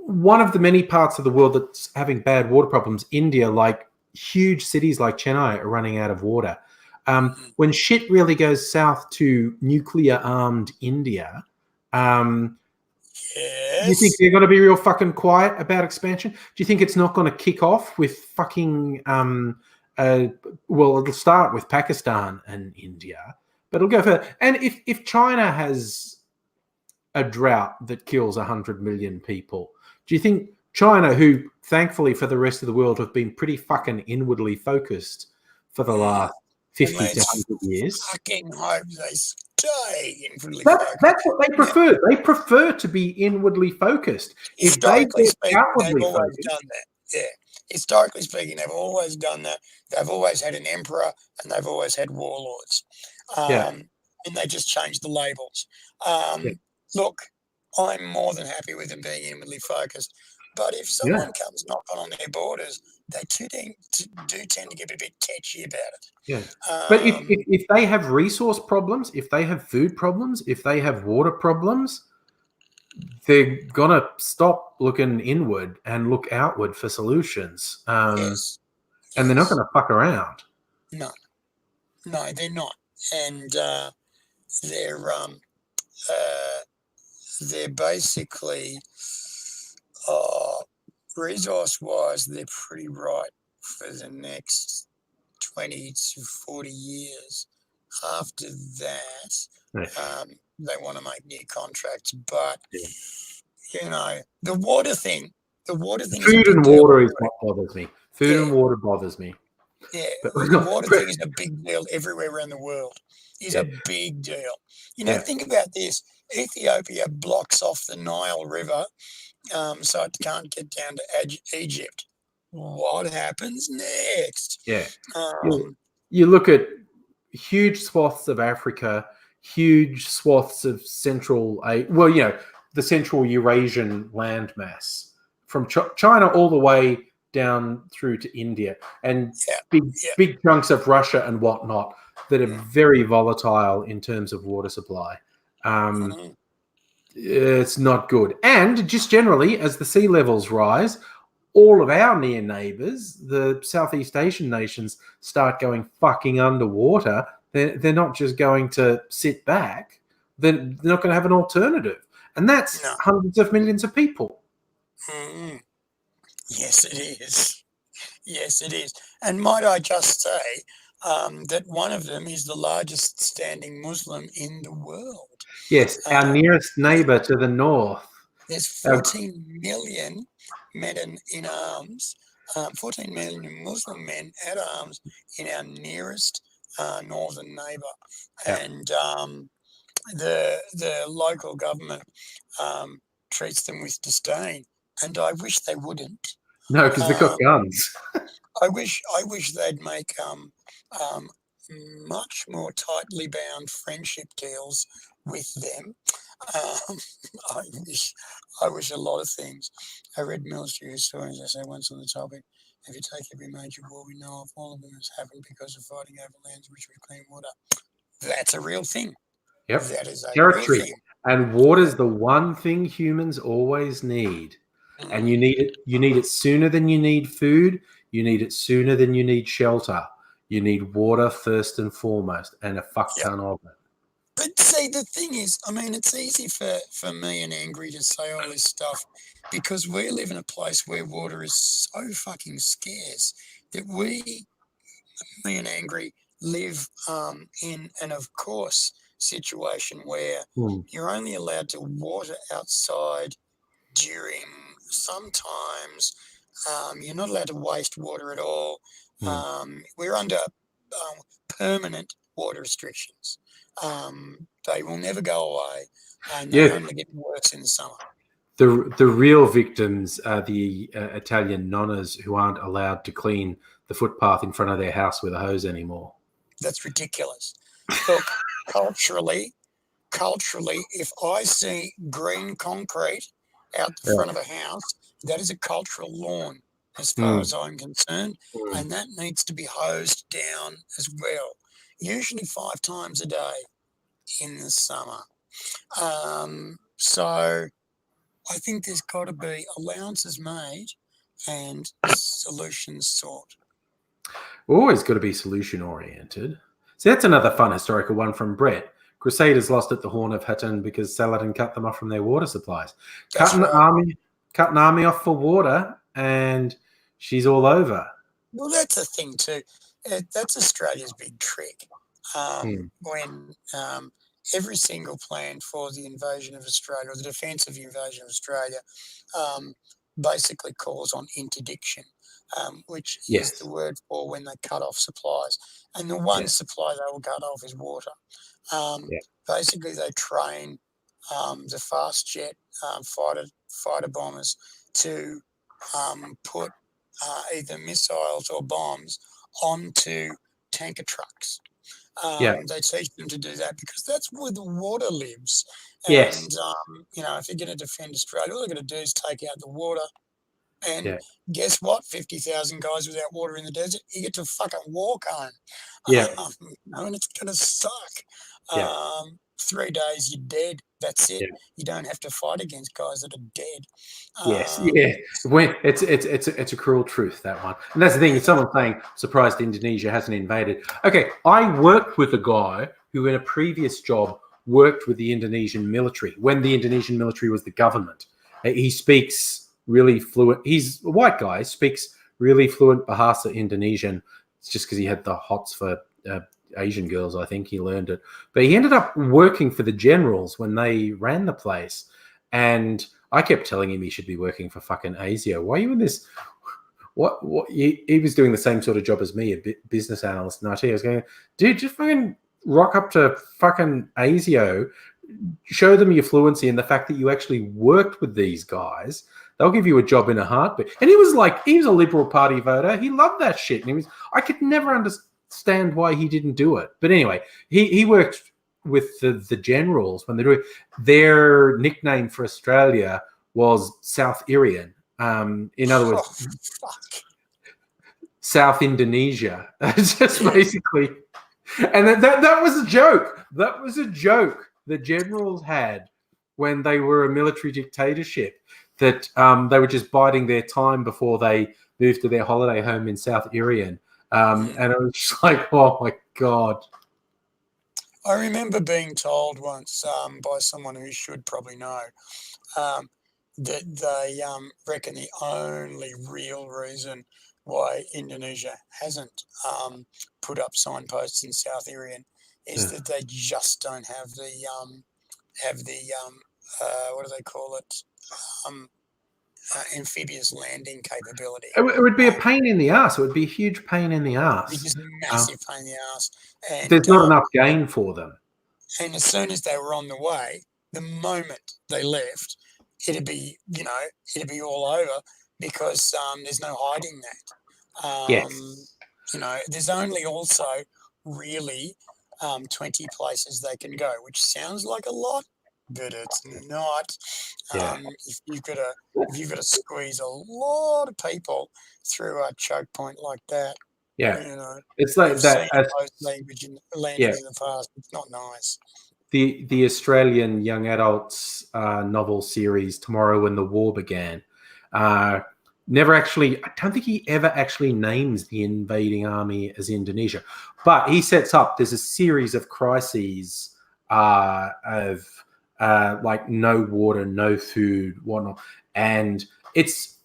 one of the many parts of the world that's having bad water problems. India, like huge cities like Chennai, are running out of water. When shit really goes south to nuclear armed India, you think
Yes.
they're going to be real fucking quiet about expansion? Do you think it's not going to kick off with fucking, well, it'll start with Pakistan and India, but it'll go further. And if China has a drought that kills 100 million people, do you think China, who thankfully for the rest of the world have been pretty fucking inwardly focused for the last 50 to 100 years.
Fucking hope they stay inwardly
That's
focused.
what they prefer. Yeah. They prefer to be inwardly focused.
Historically
if they
speaking,
outwardly
they've always
focused,
done that. Yeah. Historically speaking, they've always done that. They've always had an emperor and they've always had warlords.
yeah.
And they just changed the labels.
Yeah.
Look, I'm more than happy with them being inwardly focused. But if someone comes knocking on their borders, they do tend to get a bit tetchy about it.
Yeah. But if they have resource problems, if they have food problems, if they have water problems, they're gonna stop looking inward and look outward for solutions.
Yes.
And they're not
Yes.
going to fuck around.
No, they're not. And they're basically, resource-wise, they're pretty right for the next 20 to 40 years. After that,
Yeah.
they want to make new contracts. But,
Yeah.
you know, the water thing is a
Food
big
and
deal.
water is what bothers me. Food
Yeah.
and water bothers me.
Yeah,
But,
the water thing is a big deal everywhere around the world. It's
Yeah.
a big deal.
Yeah.
Think about this. Ethiopia blocks off the Nile River, so it can't get down to Egypt. What happens next?
Yeah.
Um,
You look at huge swaths of Africa, huge swaths of the Central Eurasian landmass, from China all the way down through to India, and
Yeah.
big chunks of Russia and whatnot that are very volatile in terms of water supply.
mhm.
It's not good. And just generally, as the sea levels rise, all of our near neighbors, the Southeast Asian nations, start going fucking underwater. They're not just going to sit back. They're not going to have an alternative. And that's
No.
hundreds of millions of people.
Mhm. Yes, it is. Yes, it is. And might I just say that one of them is the largest standing Muslim in the world.
Yes, our nearest neighbor to the north.
There's 14 million men in arms, 14 million Muslim men at arms in our nearest northern neighbour.
Yeah.
And the local government treats them with disdain. And I wish they wouldn't.
No, because they've got guns.
I wish they'd make much more tightly bound friendship deals with them. I wish a lot of things. I read Mill Street stories, I say once on the topic. If you take every major war we know of, all of them has happened because of fighting over lands rich with clean water. That's a real thing.
Yep.
That is a
Territory.
real thing.
And water's the one thing humans always need. And you need it sooner than you need food. You need it sooner than you need shelter. You need water first and foremost, and a fuck ton of it.
But see, the thing is, I mean, it's easy for me and Angry to say all this stuff because we live in a place where water is so fucking scarce that me and Angry, live in an of course situation where you're only allowed to water outside during sometimes you're not allowed to waste water at all. We're under permanent water restrictions. They will never go away, and they only get worse in the summer.
The real victims are the Italian nonnas who aren't allowed to clean the footpath in front of their house with a hose anymore.
That's ridiculous. Look, culturally, if I see green concrete out the front of a house, that is a cultural lawn as far as I'm concerned, and that needs to be hosed down as well, usually 5 times a day in the summer. So I think there's got to be allowances made and solutions sought.
Always got to be solution oriented. So that's another fun historical one from Brett. Crusaders lost at the Horn of Hattin because Saladin cut them off from their water supplies. Cut an army off for water, and she's all over.
Well, that's the thing too. That's Australia's big trick. When every single plan for the invasion of Australia, or the defence of the invasion of Australia, basically calls on interdiction, which is the word for when they cut off supplies. And the one supply they will cut off is water. Basically, they train the fast jet fighter bombers to put either missiles or bombs onto tanker trucks. They teach them to do that because that's where the water lives. And, if you're going to defend Australia, all they're going to do is take out the water. And guess what? 50,000 guys without water in the desert, you get to fucking walk home. And it's going to suck. 3 days, you're dead. That's it.
Yeah.
You don't have to fight against guys that are dead.
Yes, yeah. When it's a cruel truth, that one. And that's the thing. If someone's saying surprised Indonesia hasn't invaded. Okay, I worked with a guy who in a previous job worked with the Indonesian military when the Indonesian military was the government. He speaks really fluent. He's a white guy, speaks really fluent Bahasa Indonesian. It's just because he had the hots for Asian girls, I think he learned it. But he ended up working for the generals when they ran the place. And I kept telling him he should be working for fucking ASIO. Why are you in this? What? He was doing the same sort of job as me, a business analyst in IT. I was going, dude, just fucking rock up to fucking ASIO, show them your fluency and the fact that you actually worked with these guys. They'll give you a job in a heartbeat. And he was a Liberal Party voter. He loved that shit. And I could never understand why he didn't do it. But anyway, he worked with the generals when they do it. Their nickname for Australia was South Irian. In other words, South Indonesia. Just basically. And that was a joke. That was a joke the generals had when they were a military dictatorship, that they were just biding their time before they moved to their holiday home in South Irian. And it was just like, oh my God.
I remember being told once by someone who should probably know that they reckon the only real reason why Indonesia hasn't put up signposts in South Irian is that they just don't have the what do they call it? Amphibious landing capability.
It would be a pain in the ass. It would be a huge pain in the ass.
It's just a massive pain in the ass. And,
there's not enough gain for them.
And as soon as they were on the way, the moment they left, it'd be all over, because there's no hiding that.
Yes.
There's only also really 20 places they can go, which sounds like a lot, but it's not.
Yeah.
If you've got to squeeze a lot of people through a choke point like that,
yeah, it's like that.
Language in landings in the past, it's not nice.
The Australian young adults novel series Tomorrow When the War Began. Never actually, I don't think he ever actually names the invading army as Indonesia, but he sets up, there's a series of crises of like no water, no food, whatnot. And it's,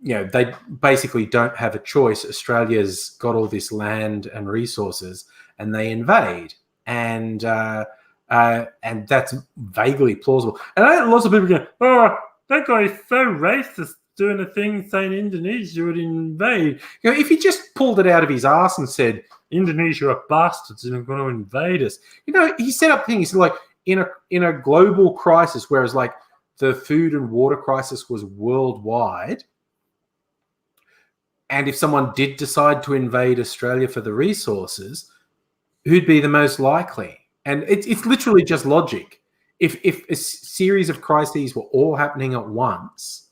they basically don't have a choice. Australia's got all this land and resources and they invade. And that's vaguely plausible. And lots of people go, oh, that guy is so racist, doing a thing saying Indonesia would invade. If he just pulled it out of his ass and said, Indonesia are bastards and are going to invade us. He set up things like in a global crisis, whereas like the food and water crisis was worldwide. And if someone did decide to invade Australia for the resources, who'd be the most likely? And it's literally just logic. If a series of crises were all happening at once,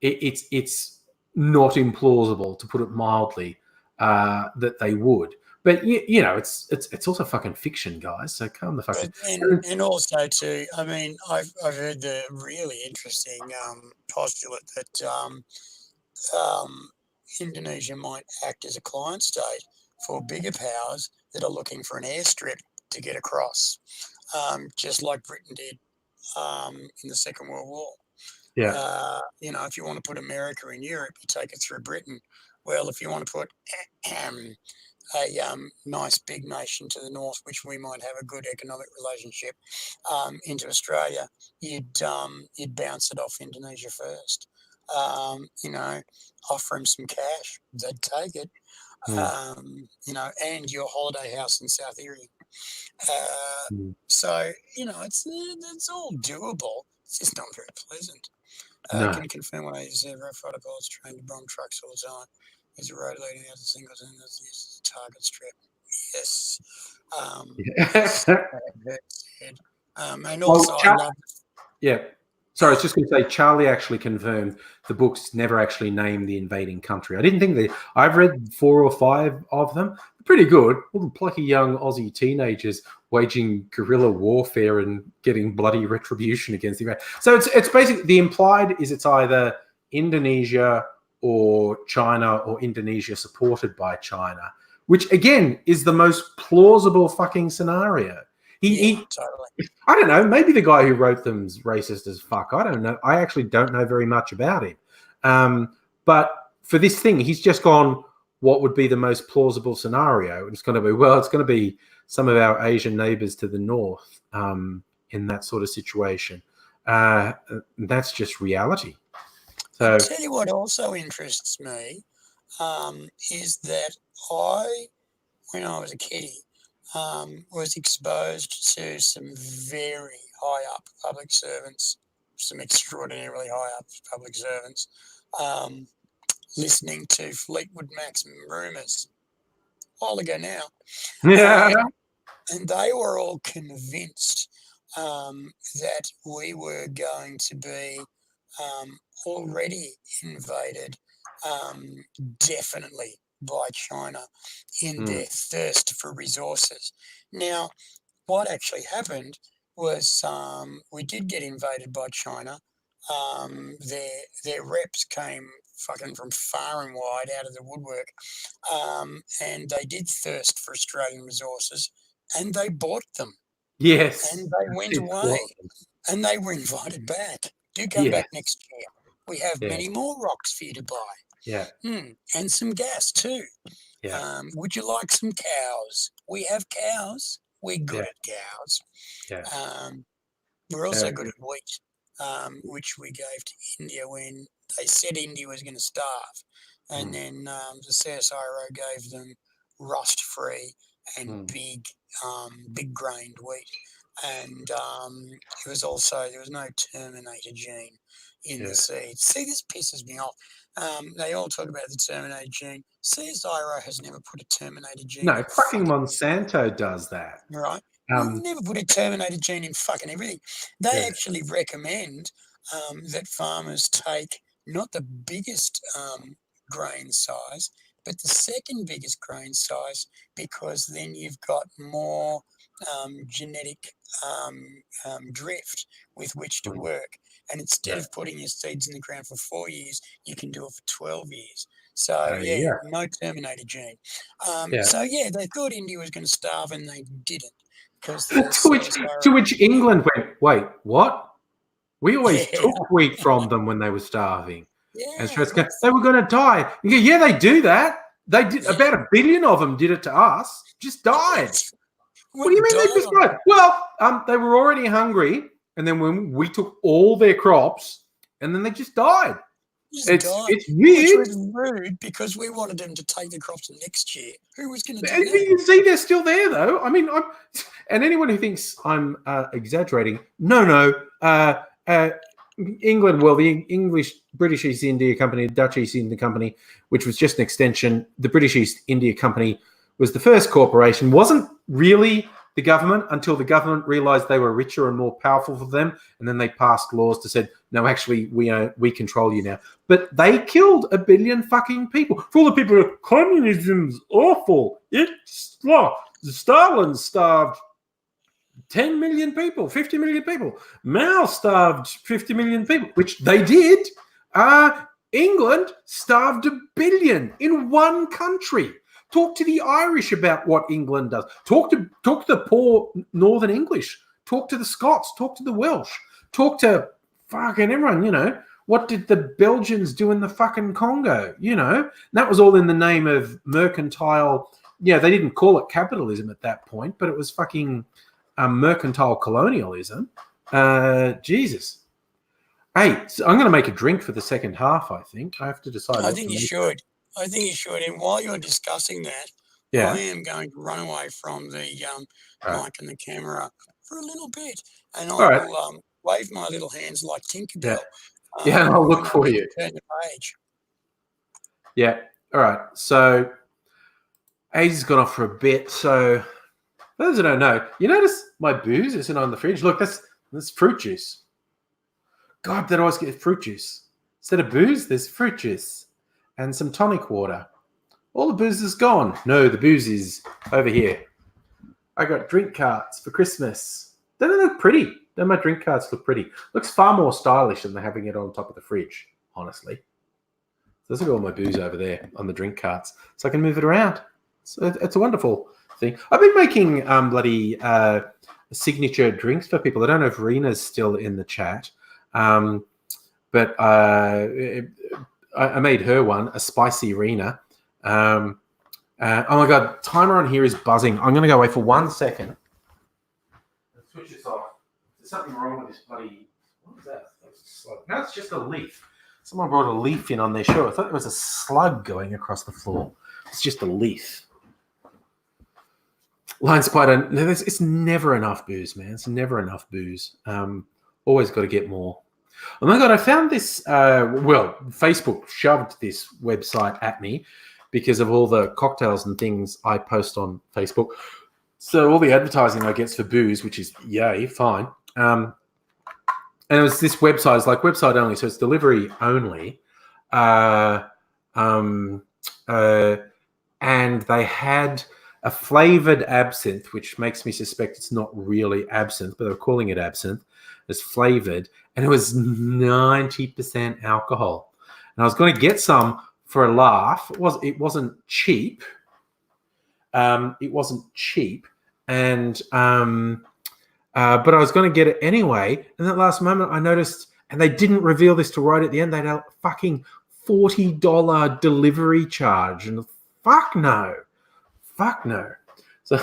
it's not implausible, to put it mildly, that they would. But it's also fucking fiction, guys. So calm the fuck down.
And also too, I mean, I've heard the really interesting postulate that Indonesia might act as a client state for bigger powers that are looking for an airstrip to get across, just like Britain did in the Second World War.
Yeah.
If you want to put America in Europe, you take it through Britain. Well, if you want to put a nice big nation to the north, which we might have a good economic relationship, into Australia, you'd bounce it off Indonesia first. Offer them some cash, they'd take it. And your holiday house in South Irian. So, it's all doable. It's just not very pleasant. Can you confirm what I said? Rough fighter pilots trained to bomb trucks all the time. Is a road leading out to Singleton that's used as a target strip. Yes. And also,
Sorry, I was just going to say, Charlie actually confirmed the books never actually named the invading country. I didn't think I've read 4 or 5 of them, pretty good. All the plucky young Aussie teenagers waging guerrilla warfare and getting bloody retribution against the Iranians. So it's basically the implied is it's either Indonesia or China or Indonesia supported by China, which again is the most plausible fucking scenario.
Totally.
I don't know. Maybe the guy who wrote them's racist as fuck. I don't know. I actually don't know very much about him. But for this thing, he's just gone, what would be the most plausible scenario? And it's going to be, well, it's going to be some of our Asian neighbors to the north in that sort of situation. That's just reality. So,
I'll tell you what also interests me is that when I was a kiddie, was exposed to some very high up public servants, some extraordinarily high up public servants, listening to Fleetwood Mac's Rumours a while ago now.
yeah.
And they were all convinced that we were going to be already invaded definitely by China in their thirst for resources. Now, what actually happened was we did get invaded by China. Their reps came fucking from far and wide out of the woodwork, and they did thirst for Australian resources, and they bought them.
Yes.
And they went away, and they were invited back. Do come back next year. We have many more rocks for you to buy.
Yeah.
And some gas too.
Yeah.
Would you like some cows? We have cows. We're good at cows.
Yeah.
We're also good at wheat, which we gave to India when they said India was going to starve. And then the CSIRO gave them rust-free and big grained wheat. And it was also, there was no terminator gene in the seed. See, this pisses me off. They all talk about the terminator gene. CSIRO has never put a terminator gene.
No, fucking Monsanto does that.
Right. Never put a terminator gene in fucking everything. They actually recommend that farmers take not the biggest grain size, but the second biggest grain size, because then you've got more genetic drift with which to work. And instead of putting your seeds in the ground for 4 years, you can do it for 12 years. So, no terminator gene. So, they thought India was going to starve, and they didn't.
To which England went, wait, what? We always took wheat from them when they were starving. And Australia's going, they were going to die. You go, yeah, they do that. They did. About 1 billion of them did it to us. Just died. What do you mean they just died? Well, they were already hungry, and then when we took all their crops, and then they just died. It's weird.
Which was rude, because we wanted them to take the crops next year. Who was going to do that?
You see, they're still there, though. I mean, and anyone who thinks I'm exaggerating, no. England, well, the British East India Company, the Dutch East India Company, which was just an extension. The British East India Company was the first corporation, wasn't really the government until the government realized they were richer and more powerful for them. And then they passed laws to say, no, actually, we control you now. But they killed 1 billion fucking people. For all the people who are, communism's awful. Stalin starved 10 million people, 50 million people. Mao starved 50 million people, which they did. England starved 1 billion in one country. Talk to the Irish about what England does. Talk to the poor Northern English. Talk to the Scots. Talk to the Welsh. Talk to fucking everyone, What did the Belgians do in the fucking Congo, That was all in the name of mercantile. Yeah, they didn't call it capitalism at that point, but it was fucking mercantile colonialism. Jesus. Hey, so I'm going to make a drink for the second half, I think. I have to decide.
I think you should. And while you're discussing that, I am going to run away from the mic and the camera for a little bit. And I will wave my little hands like Tinkerbell.
Yeah, and I'll look for you.
Turn the page.
Yeah. All right. So Ace has gone off for a bit. So for those who don't know, you notice my booze isn't on the fridge. Look, that's fruit juice. God, that always get fruit juice. Instead of booze, there's fruit juice and some tonic water. All the booze is gone. No, the booze is over here. I got drink carts for Christmas. Don't they look pretty? Don't my drink carts look pretty? Looks far more stylish than having it on top of the fridge, honestly. So there's all my booze over there on the drink carts, so I can move it around. So it's a wonderful thing. I've been making bloody signature drinks for people. I don't know if Rena's still in the chat, but I made her one, a spicy Rena. Oh my god, timer on here is buzzing. I'm going to go away for 1 second. Let's switch this off. There's something wrong with this bloody... What is that? No, it's just a leaf. Someone brought a leaf in on their show. I thought it was a slug going across the floor. It's just a leaf. Lion Spider, it's never enough booze, man. It's never enough booze. Always got to get more. Oh my God, I found this, Facebook shoved this website at me because of all the cocktails and things I post on Facebook. So all the advertising I get for booze, which is, yay, fine. And it was this website, it's like website only, so it's delivery only. And they had a flavored absinthe, which makes me suspect it's not really absinthe, but they're calling it absinthe. It's flavored, and it was 90% alcohol. And I was going to get some for a laugh. It wasn't cheap. It wasn't cheap, and but I was going to get it anyway. And at last moment, I noticed, and they didn't reveal this till right at the end. They had a fucking $40 delivery charge, and fuck no. So,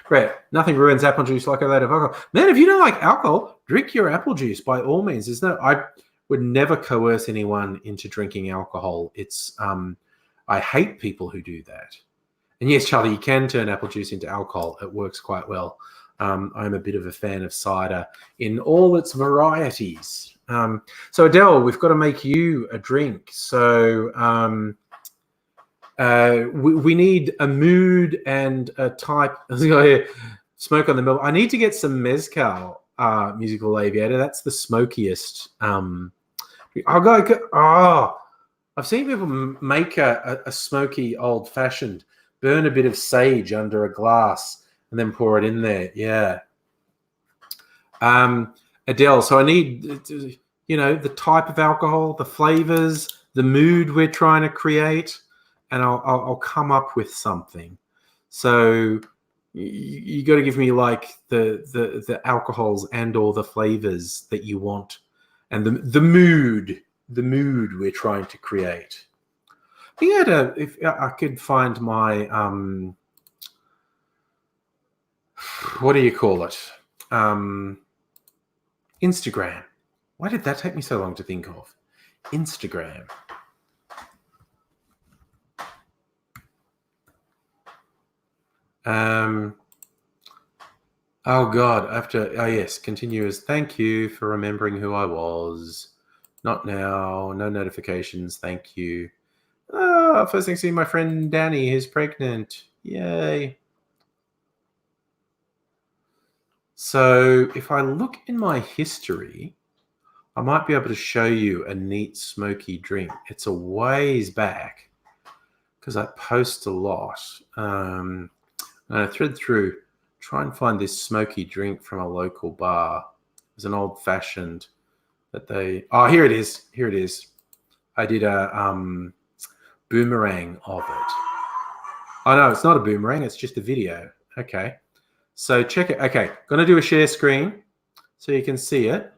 Brett, nothing ruins apple juice like a load of alcohol. Man, if you don't like alcohol, drink your apple juice by all means. I would never coerce anyone into drinking alcohol. It's I hate people who do that. And yes, Charlie, you can turn apple juice into alcohol. It works quite well. I'm a bit of a fan of cider in all its varieties. So Adele, we've got to make you a drink. So we need a mood and a type. Smoke on the mill. I need to get some mezcal, musical aviator. That's the smokiest. I've seen people make a smoky old fashioned. Burn a bit of sage under a glass and then pour it in there. Yeah. Adele, so I need, the type of alcohol, the flavors, the mood we're trying to create, and I'll come up with something. So you got to give me like the alcohols and or the flavors that you want, and the mood we're trying to create. If I could find my what do you call it? Instagram. Why did that take me so long to think of? Instagram. Oh God, yes, continuous. Thank you for remembering who I was. Not now, no notifications. Thank you. First thing, see my friend Danny who's pregnant. Yay. So if I look in my history, I might be able to show you a neat smoky drink. It's a ways back because I post a lot. And I thread through, try and find this smoky drink from a local bar. It was an old fashioned that here it is. Here it is. I did a boomerang of it. Oh no, it's not a boomerang. It's just a video. Okay. So check it. Okay. Going to do a share screen so you can see it.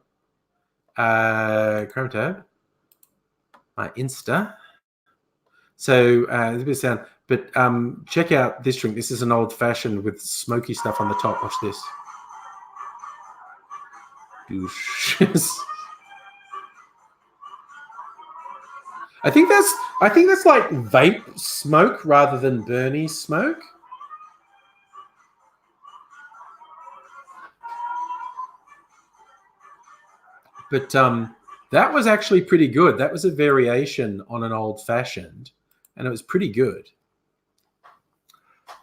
Chrome tab. My Insta. So there's a bit of sound. But check out this drink. This is an old fashioned with smoky stuff on the top. Watch this. I think that's like vape smoke rather than Bernie smoke. But that was actually pretty good. That was a variation on an old fashioned, and it was pretty good.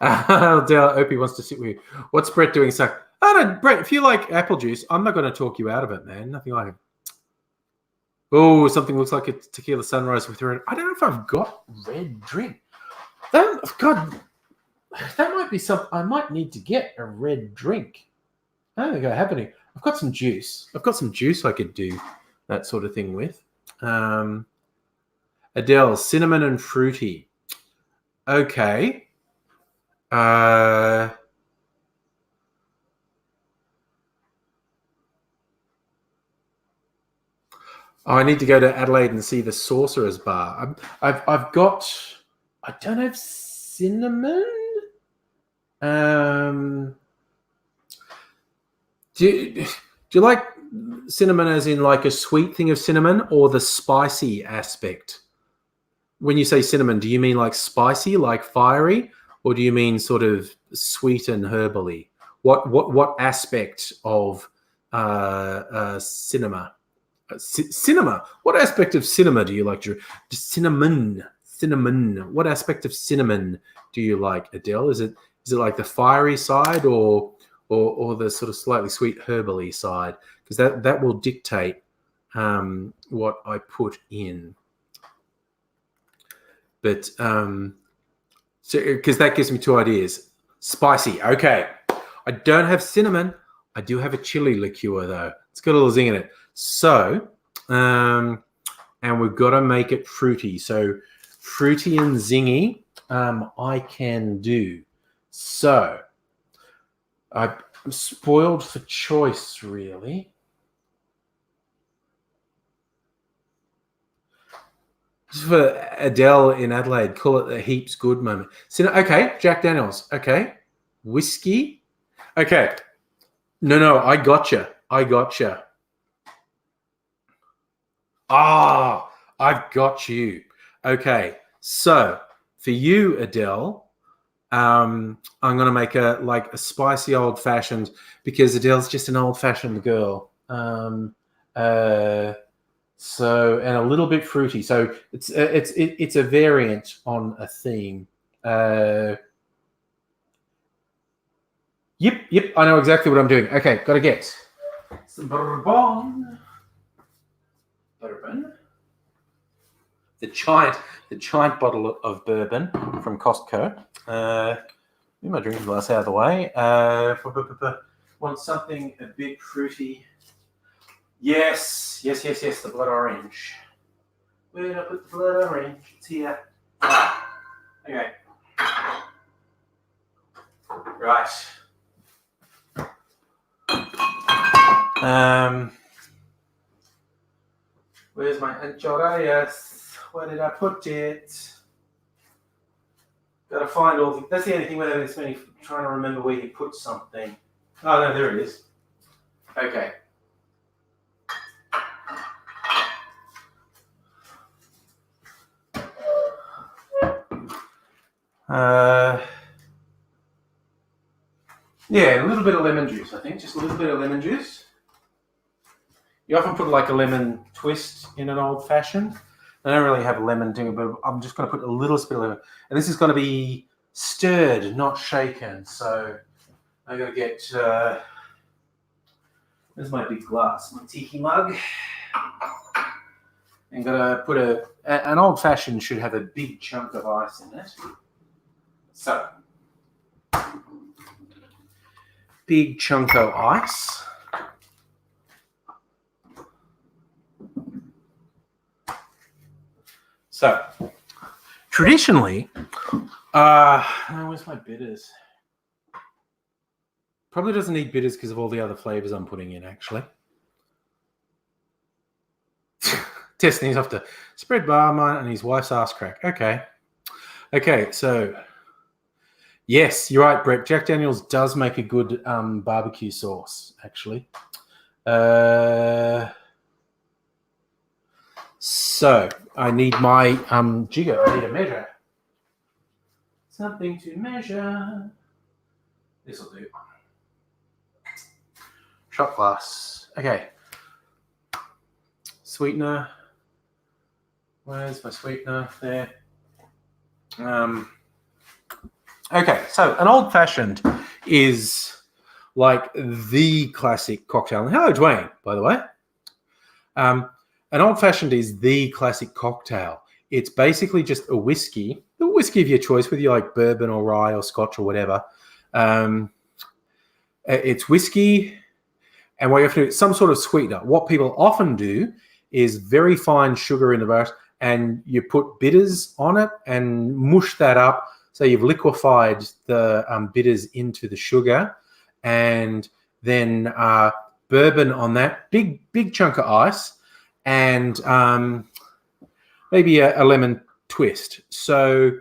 Opie wants to sit with you. What's Brett doing? So, no, Brett, if you like apple juice, I'm not going to talk you out of it, man. Nothing like it. Oh, something looks like a tequila sunrise with red. I don't know if I've got red drink. God, that might be something. I might need to get a red drink. I don't think I have any. I've got some juice. I've got some juice I could do that sort of thing with. Adele, cinnamon and fruity. Okay. I need to go to Adelaide and see the Sorcerer's Bar. I've got. I don't have cinnamon. Do you like cinnamon as in like a sweet thing of cinnamon or the spicy aspect? When you say cinnamon, do you mean like spicy, like fiery, or do you mean sort of sweet and herbally? What aspect of cinema? Cinema. What aspect of cinema do you like? Cinnamon. What aspect of cinnamon do you like, Adele? Is it like the fiery side or the sort of slightly sweet herbally side? Because that will dictate what I put in. But because that gives me two ideas. Spicy. Okay. I don't have cinnamon. I do have a chili liqueur though. It's got a little zing in it. So, and we've got to make it fruity. So, fruity and zingy, I can do. So, I'm spoiled for choice, really. Just for Adele in Adelaide, call it a heaps good moment. So, okay, Jack Daniels. Okay, whiskey. Okay, no, I gotcha. Ah, I've got you. Okay, so for you, Adele, I'm going to make a spicy old fashioned because Adele's just an old fashioned girl. So and a little bit fruity. So it's a variant on a theme. Yep. I know exactly what I'm doing. Okay, got to get some bourbon. The giant bottle of bourbon from Costco. Move my drinking glass out of the way. Want something a bit fruity. Yes, the blood orange. Where did I put the blood orange? It's here. Okay. Right. Where's my Anchorayas? Where did I put it? Gotta find all the... That's the only thing where it's me trying to remember where you put something. Oh, no, there it is. Okay. Yeah, a little bit of lemon juice, I think. Just a little bit of lemon juice. You often put like a lemon twist in an old fashioned. I don't really have a lemon doing it, but I'm just going to put a little bit of lemon. And this is going to be stirred, not shaken. So I'm going to get... Where's my big glass? My tiki mug. I'm going to put an old fashioned should have a big chunk of ice in it. So, big chunk of ice. So, traditionally, where's my bitters? Probably doesn't need bitters because of all the other flavors I'm putting in, actually. Testing, he's off to spread barmine and his wife's ass crack. Okay, so... Yes, you're right, Brett. Jack Daniels does make a good barbecue sauce, actually. So I need my jigger. I need a measure. Something to measure. This will do. Shot glass. Okay. Sweetener. Where's my sweetener? There. Okay, so an old fashioned is like the classic cocktail. And hello, Dwayne, by the way. An old fashioned is the classic cocktail. It's basically just a whiskey, the whiskey of your choice, whether you like bourbon or rye or scotch or whatever. It's whiskey, and what you have to do is some sort of sweetener. What people often do is very fine sugar in the brush, and you put bitters on it and mush that up. So you've liquefied the bitters into the sugar, and then bourbon on that, big chunk of ice, and maybe a lemon twist. So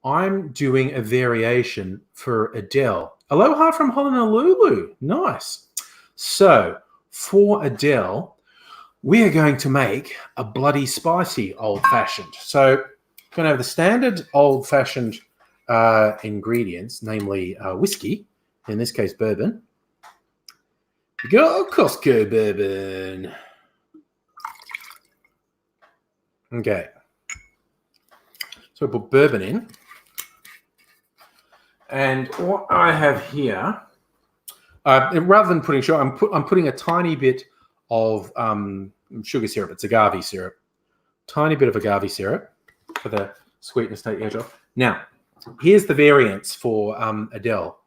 I'm doing a variation for Adele. Aloha from Honolulu. Nice. So for Adele, we are going to make a bloody spicy old-fashioned. So I'm going to have the standard old-fashioned ingredients, namely whiskey, in this case bourbon. Go Costco bourbon. Okay. So I put bourbon in. And what I have here, rather than putting sugar, I'm putting a tiny bit of sugar syrup. It's agave syrup. Tiny bit of agave syrup for the sweetness, take the edge off. Now, here's the variants for Adele.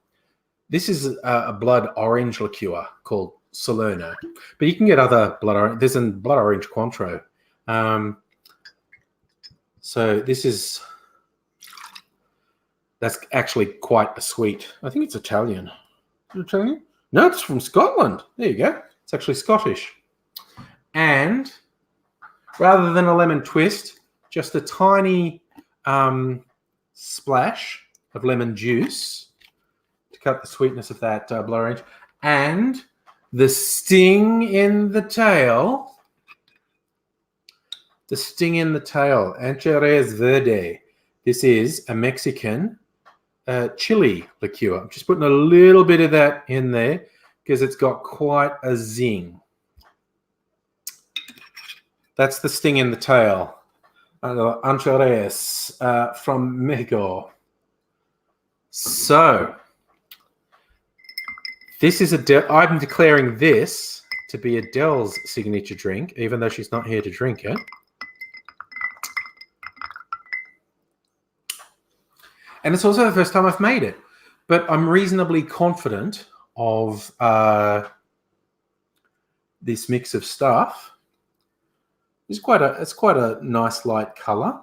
This is a blood orange liqueur called Salerno, but you can get other blood orange. There's a blood orange Cointreau. So that's actually quite a sweet. I think it's Italian. Is it Italian? No, it's from Scotland. There you go. It's actually Scottish. And rather than a lemon twist, just a tiny splash of lemon juice to cut the sweetness of that blood orange. And the sting in the tail. The sting in the tail. Anchores Verde. This is a Mexican chili liqueur. I'm just putting a little bit of that in there because it's got quite a zing. That's the sting in the tail. Anchores from Mexico. So, this is I'm declaring this to be Adele's signature drink, even though she's not here to drink it. And it's also the first time I've made it. But I'm reasonably confident of this mix of stuff. It's quite a nice light color.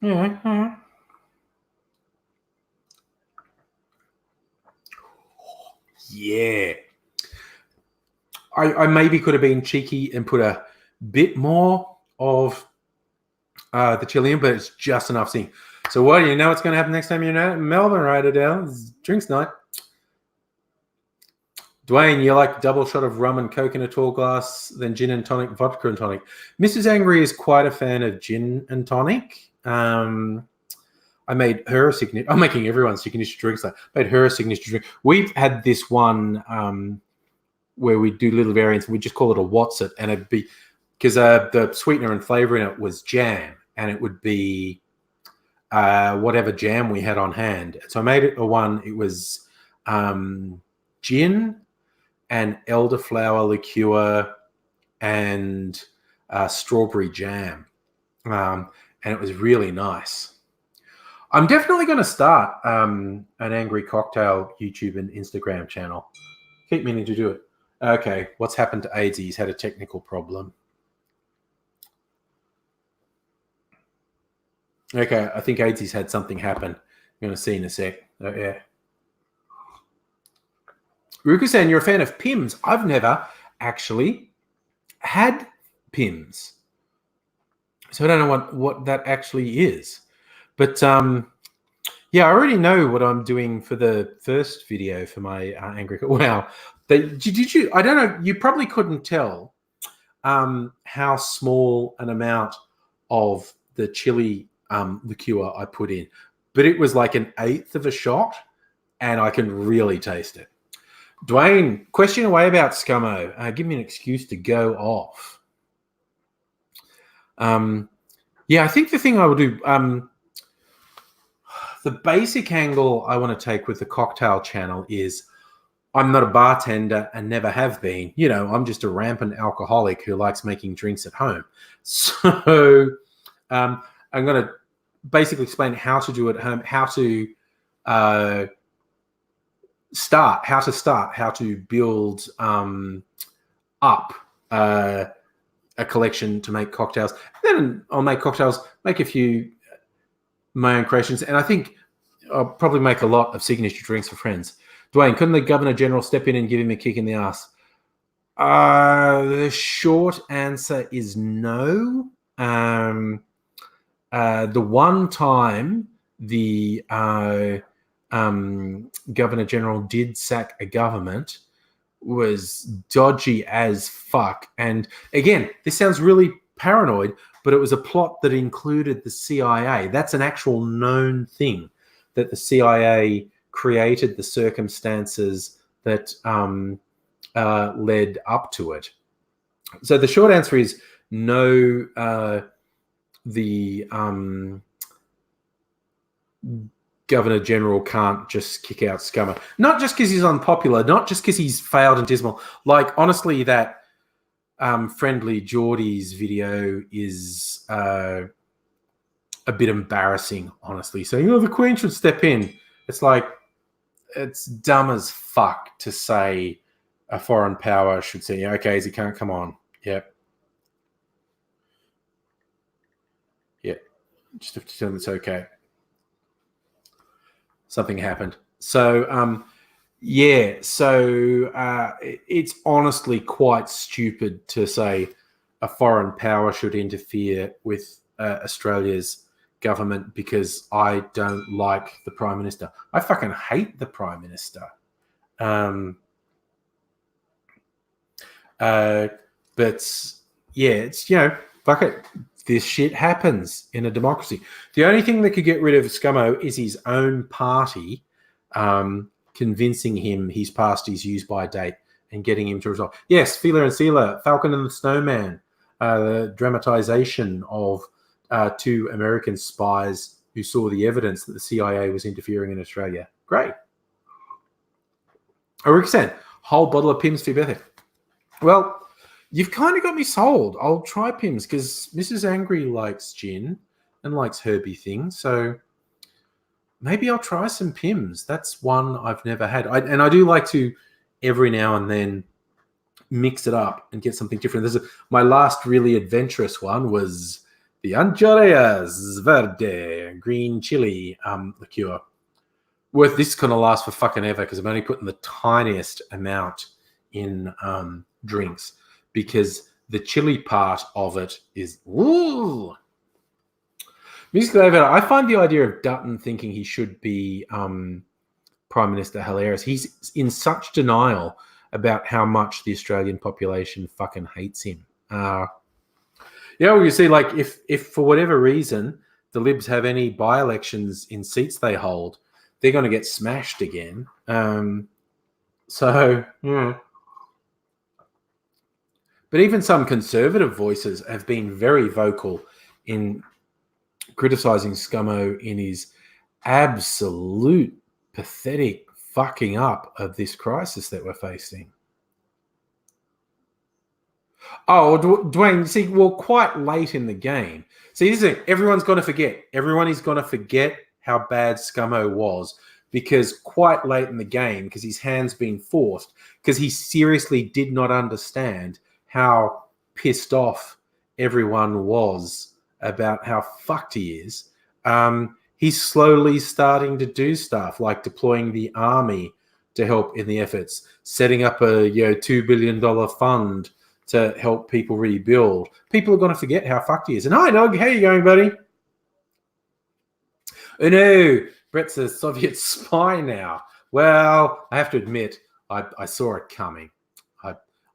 Yeah. Yeah. I maybe could have been cheeky and put a bit more of the chili in, but it's just enough seeing. So what do you know what's going to happen next time you're in Melbourne, right, Adele? It's drinks night. Dwayne, you like double shot of rum and coke in a tall glass, then gin and tonic, vodka and tonic. Mrs. Angry is quite a fan of gin and tonic. I made her a signature. I'm making everyone's signature drinks. I made her a signature drink. We've had this one where we do little variants. We just call it a what's it, and it'd be because the sweetener and flavor in it was jam, and it would be whatever jam we had on hand. So I made it a one. It was gin and elderflower liqueur and strawberry jam, and it was really nice. I'm definitely going to start an Angry Cocktail YouTube and Instagram channel. Keep meaning to do it. Okay, what's happened to AIDS? He's had a technical problem. Okay, I think AIDS's had something happen. You're going to see in a sec. Oh, yeah. Ruku-san, you're a fan of Pimm's. I've never actually had Pimm's. So I don't know what that actually is. But, yeah, I already know what I'm doing for the first video for my Angry... Wow. Did you... I don't know. You probably couldn't tell how small an amount of the chili liqueur I put in. But it was like 1/8 of a shot, and I can really taste it. Dwayne, question away about Scummo. Give me an excuse to go off. Yeah, I think the thing I will do... the basic angle I want to take with the cocktail channel is I'm not a bartender and never have been. You know, I'm just a rampant alcoholic who likes making drinks at home. So I'm going to basically explain how to do it at home, how to start, how to build up a collection to make cocktails. Then I'll make cocktails, make a few my own creations, and I think I'll probably make a lot of signature drinks for friends. Dwayne, couldn't the Governor General step in and give him a kick in the ass? The short answer is no. The one time the Governor General did sack a government was dodgy as fuck. And again, this sounds really paranoid, but it was a plot that included the CIA. That's an actual known thing, that the CIA created the circumstances that led up to it. So the short answer is no. The Governor General can't just kick out Scummer. Not just because he's unpopular, not just because he's failed and dismal. Like, honestly, that Friendly Geordie's video is a bit embarrassing, honestly. Saying, the Queen should step in. It's like, it's dumb as fuck to say a foreign power should say, okay, he can't come on. Yep. Just have to tell them it's okay. Something happened. So, it's honestly quite stupid to say a foreign power should interfere with Australia's government because I don't like the Prime Minister. I fucking hate the Prime Minister. But yeah, it's, fuck it. This shit happens in a democracy. The only thing that could get rid of Scummo is his own party convincing him he's past his use-by date and getting him to resolve. Yes, Fila and Sela, Falcon and the Snowman, the dramatization of two American spies who saw the evidence that the CIA was interfering in Australia. Great. Rick whole bottle of Pimm's for your birthday. Well, you've kind of got me sold. I'll try Pimm's because Mrs. Angry likes gin and likes herby things. So maybe I'll try some Pimm's. That's one I've never had. I do like to every now and then mix it up and get something different. My last really adventurous one was the Anchoreas Verde green chili liqueur. This is going to last for fucking ever because I'm only putting the tiniest amount in drinks. Because the chili part of it is, ooh. Music David, I find the idea of Dutton thinking he should be Prime Minister hilarious. He's in such denial about how much the Australian population fucking hates him. You see, like, if for whatever reason the Libs have any by-elections in seats they hold, they're going to get smashed again. But even some conservative voices have been very vocal in criticizing Scummo in his absolute pathetic fucking up of this crisis that we're facing. Oh, Dwayne, you see, well, quite late in the game. See, this is everyone's going to forget. Everyone is going to forget how bad Scummo was because quite late in the game, because his hand's been forced, because he seriously did not understand how pissed off everyone was about how fucked he is. He's slowly starting to do stuff like deploying the army to help in the efforts, setting up a $2 billion fund to help people rebuild. People are going to forget how fucked he is. And hi, Nog, how you going, buddy? Oh no, Brett's a Soviet spy now. Well, I have to admit, I saw it coming.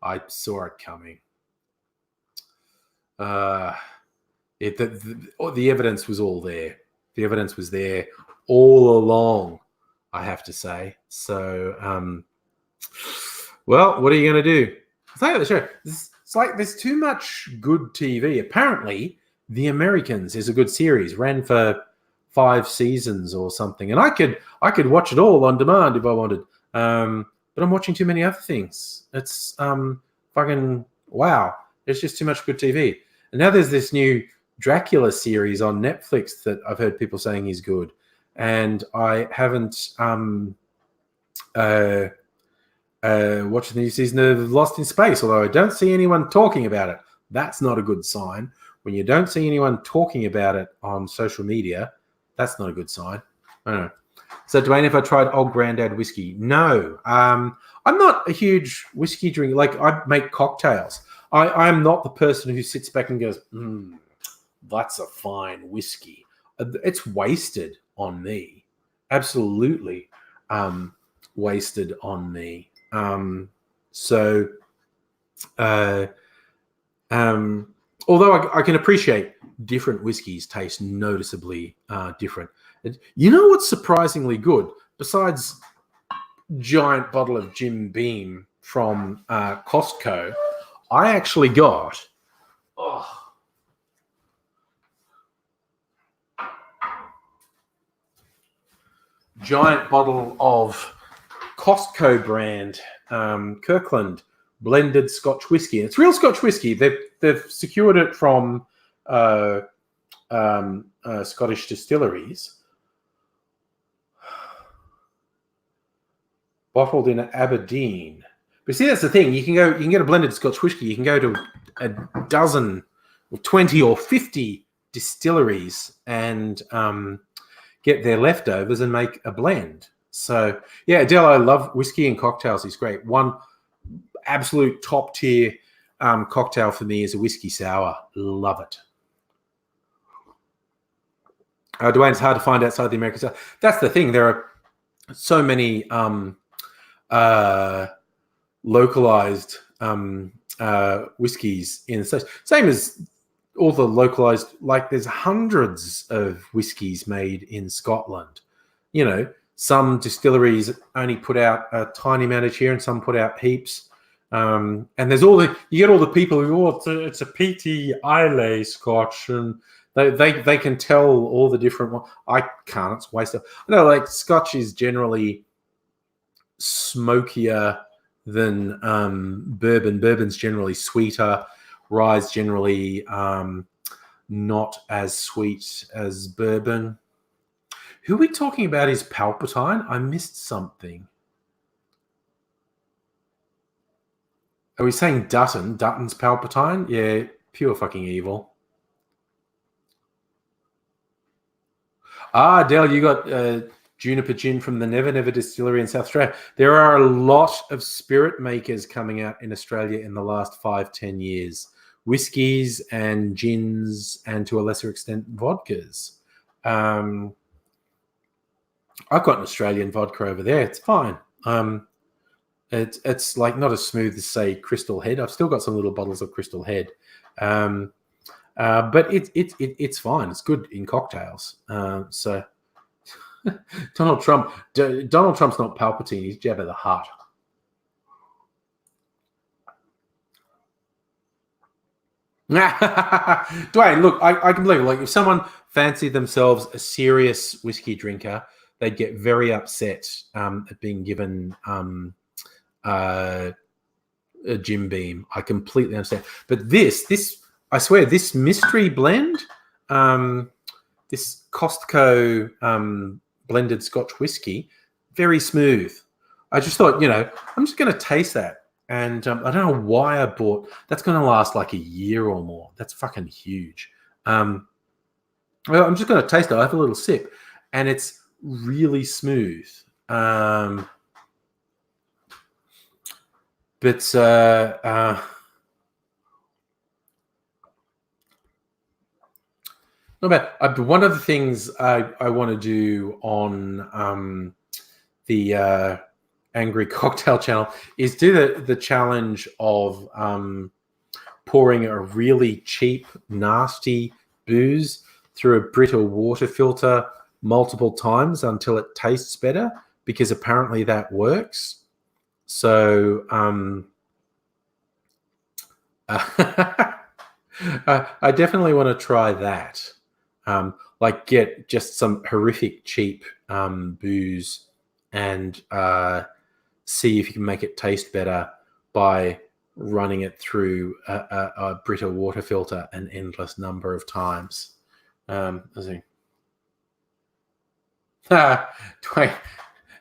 I saw it coming. The evidence was all there. The evidence was there all along, I have to say. So, well, what are you going to do? It's like the show. It's like there's too much good TV. Apparently, The Americans is a good series. Ran for 5 seasons or something, and I could watch it all on demand if I wanted. But but I'm watching too many other things. It's fucking wow. There's just too much good TV. And now there's this new Dracula series on Netflix that I've heard people saying is good, and I haven't watched the new season of Lost in Space, although I don't see anyone talking about it. That's not a good sign. When you don't see anyone talking about it on social media, that's not a good sign. I don't know. So, Dwayne, have I tried Old Grandad whiskey? No. I'm not a huge whiskey drinker. Like, I make cocktails. I'm not the person who sits back and goes, that's a fine whiskey. It's wasted on me. Absolutely wasted on me. Although I can appreciate different whiskeys taste noticeably different. You know what's surprisingly good? Besides giant bottle of Jim Beam from Costco, I actually got giant bottle of Costco brand Kirkland blended Scotch whiskey. It's real Scotch whiskey. They've secured it from Scottish distilleries. Bottled in Aberdeen. But see, that's the thing. You can get a blended Scotch whiskey. You can go to a dozen, or 20 or 50 distilleries and get their leftovers and make a blend. So, yeah, Adele, I love whiskey and cocktails. It's great. One absolute top tier cocktail for me is a whiskey sour. Love it. Dwayne, it's hard to find outside the American South. That's the thing. There are so many localized whiskeys in the States. Same as all the localized, like there's hundreds of whiskeys made in Scotland. You know, some distilleries only put out a tiny amount each year and some put out heaps. And there's you get all the people who, it's a P.T. Islay Scotch, and they can tell all the different ones. I can't, it's wasted. I know, like Scotch is generally smokier than bourbon. Bourbon's generally sweeter. Rye's generally not as sweet as bourbon. Who are we talking about is Palpatine? I missed something. Are we saying Dutton? Dutton's Palpatine? Yeah, pure fucking evil. Dale, you got Juniper Gin from the Never Never Distillery in South Australia. There are a lot of spirit makers coming out in Australia in the last 5-10 years. Whiskies and gins and to a lesser extent vodkas. I've got an Australian vodka over there. It's fine. It's like not as smooth as, say, Crystal Head. I've still got some little bottles of Crystal Head. But it's fine. It's good in cocktails. So Donald Trump's not Palpatine. He's Jabba the Hutt. Dwayne, look, I can believe it. Like, if someone fancied themselves a serious whiskey drinker, they'd get very upset at being given a Jim Beam. I completely understand. But this, I swear, this mystery blend, this Costco blended Scotch whiskey, very smooth. I just thought, I'm just going to taste that. And I don't know why I bought. That's going to last like a year or more. That's fucking huge. Well, I'm just going to taste it. I have a little sip, and it's really smooth. But not bad. One of the things I want to do on the Angry Cocktail channel is do the challenge of pouring a really cheap, nasty booze through a Brita water filter multiple times until it tastes better, because apparently that works. So I definitely want to try that. Like get just some horrific cheap booze and see if you can make it taste better by running it through a Brita water filter an endless number of times. Let's see.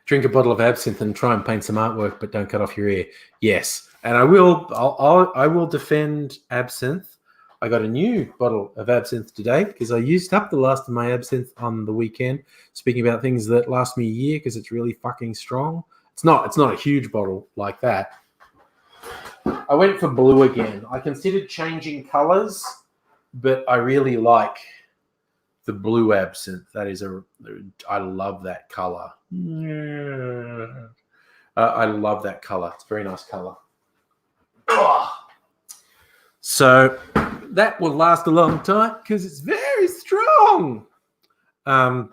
Drink a bottle of absinthe and try and paint some artwork, but don't cut off your ear. Yes, and I will defend absinthe. I got a new bottle of absinthe today because I used up the last of my absinthe on the weekend. Speaking about things that last me a year because it's really fucking strong. It's not a huge bottle like that. I went for blue again. I considered changing colors, but I really like the blue absinthe. I love that color. I love that color. It's a very nice color. So that will last a long time because it's very strong. But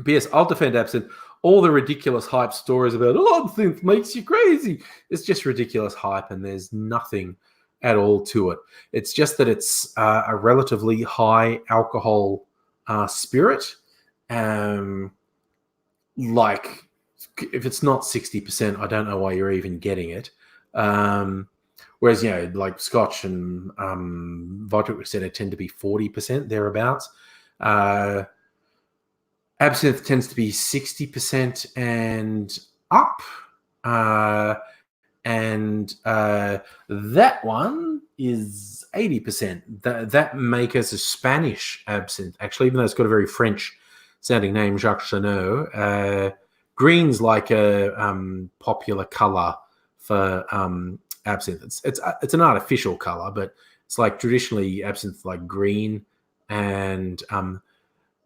yes, I'll defend absinthe. All the ridiculous hype stories about absinthe makes you crazy. It's just ridiculous hype, and there's nothing at all to it. It's just that it's a relatively high alcohol spirit. Like if it's not 60%, I don't know why you're even getting it. Whereas, like Scotch and vodka, we said, tend to be 40% thereabouts. Absinthe tends to be 60% and up. And that one is 80%. That make us a Spanish absinthe, actually, even though it's got a very French-sounding name, Jacques Chanot. Green's like a popular color for absinthe. It's an artificial color, but it's like traditionally absinthe like green, and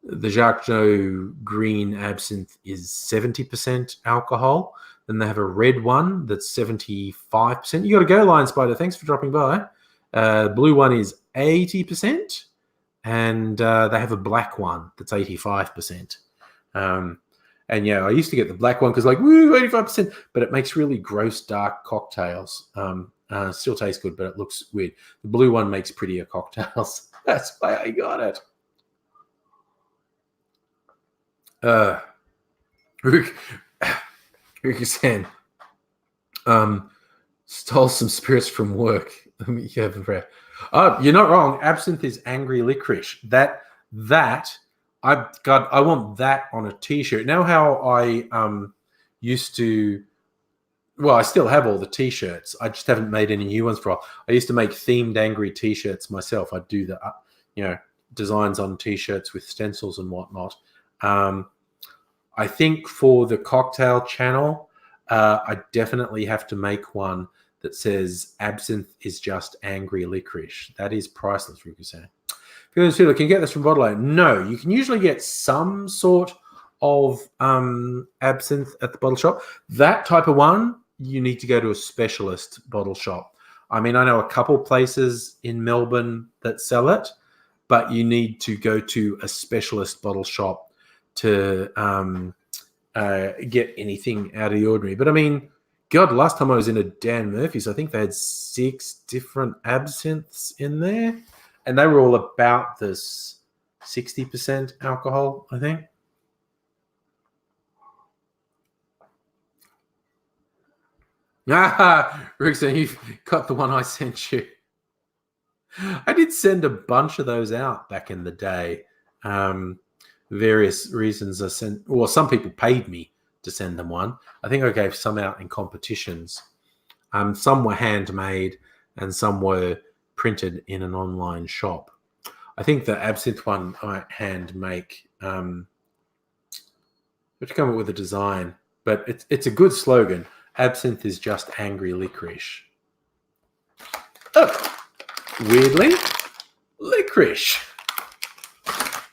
the Jacques Chanot green absinthe is 70% alcohol. Then they have a red one that's 75%. You got to go, Lion Spider. Thanks for dropping by. Blue one is 80%, and they have a black one that's 85%. And I used to get the black one because, like, woo, 85%, but it makes really gross, dark cocktails. Still tastes good, but it looks weird. The blue one makes prettier cocktails. That's why I got it. Ruki-san, stole some spirits from work. Let me have a prayer. You're not wrong. Absinthe is angry licorice. I want that on a t-shirt. Now how I used to, well, I still have all the t-shirts. I just haven't made any new ones for a while. I used to make themed angry t-shirts myself. I'd do the, designs on t-shirts with stencils and whatnot. I think for the cocktail channel, I definitely have to make one that says absinthe is just angry licorice. That is priceless, Ruku-san. Can you get this from Bottle? No, you can usually get some sort of absinthe at the bottle shop. That type of one, you need to go to a specialist bottle shop. I mean, I know a couple places in Melbourne that sell it, but you need to go to a specialist bottle shop to get anything out of the ordinary. But I mean, God, last time I was in a Dan Murphy's, I think they had 6 different absinthes in there, and they were all about this 60% alcohol, I think. Rickson, you've got the one I sent you. I did send a bunch of those out back in the day. Various reasons I sent, well, some people paid me to send them one. I think I gave some out in competitions. Some were handmade and some were printed in an online shop. I think the absinthe one I hand make. I have to come up with a design, but it's a good slogan. Absinthe is just angry licorice. Oh, weirdly, licorice.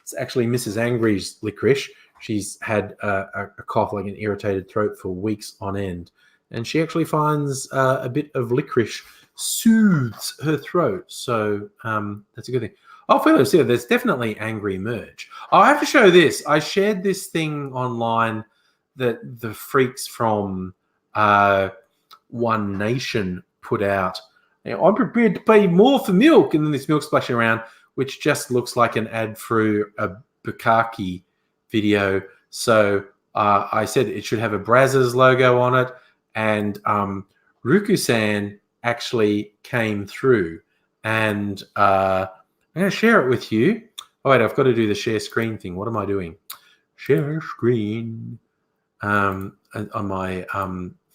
It's actually Mrs. Angry's licorice. She's had a cough, like an irritated throat, for weeks on end. And she actually finds a bit of licorice soothes her throat. So that's a good thing. Oh, fellas, yeah, there's definitely angry merch. I have to show this. I shared this thing online that the freaks from One Nation put out. I'm prepared to pay more for milk. And then this milk splashing around, which just looks like an ad through a Bukkake video. So I said it should have a Brazzers logo on it, and Ruku-san actually came through, and I'm going to share it with you. Oh, wait, I've got to do the share screen thing. What am I doing? Share screen on my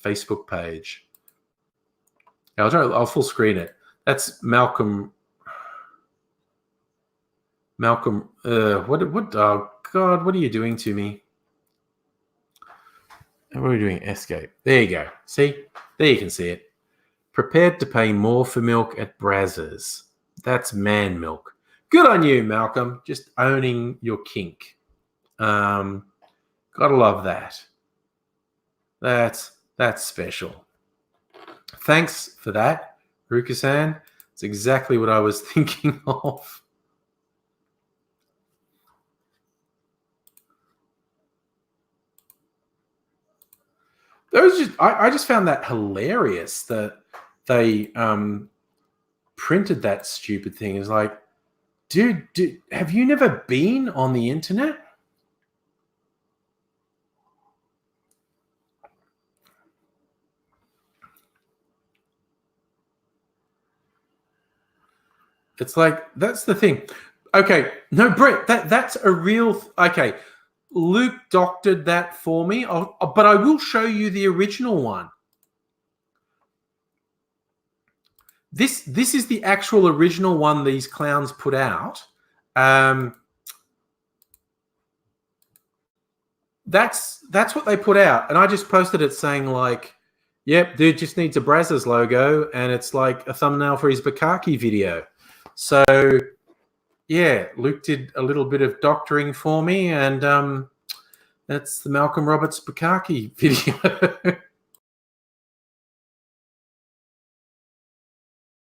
Facebook page. I'll full screen it. That's Malcolm. What? Oh God, what are you doing to me? What are we doing? Escape. There you go. See? There you can see it. Prepared to pay more for milk at Brazzers. That's man milk. Good on you, Malcolm. Just owning your kink. Gotta love that. That's special. Thanks for that, Ruka-san. It's exactly what I was thinking of. I just found that hilarious that they printed that stupid thing. It's like, dude, have you never been on the internet? It's like, that's the thing. Okay, no, Brett, that's a real. Okay, Luke doctored that for me, but I will show you the original one. This is the actual original one these clowns put out. That's what they put out, and I just posted it saying like, "Yep, dude just needs a Brazzers logo," and it's like a thumbnail for his Bukkake video. So, yeah, Luke did a little bit of doctoring for me, and that's the Malcolm Roberts Bukkake video.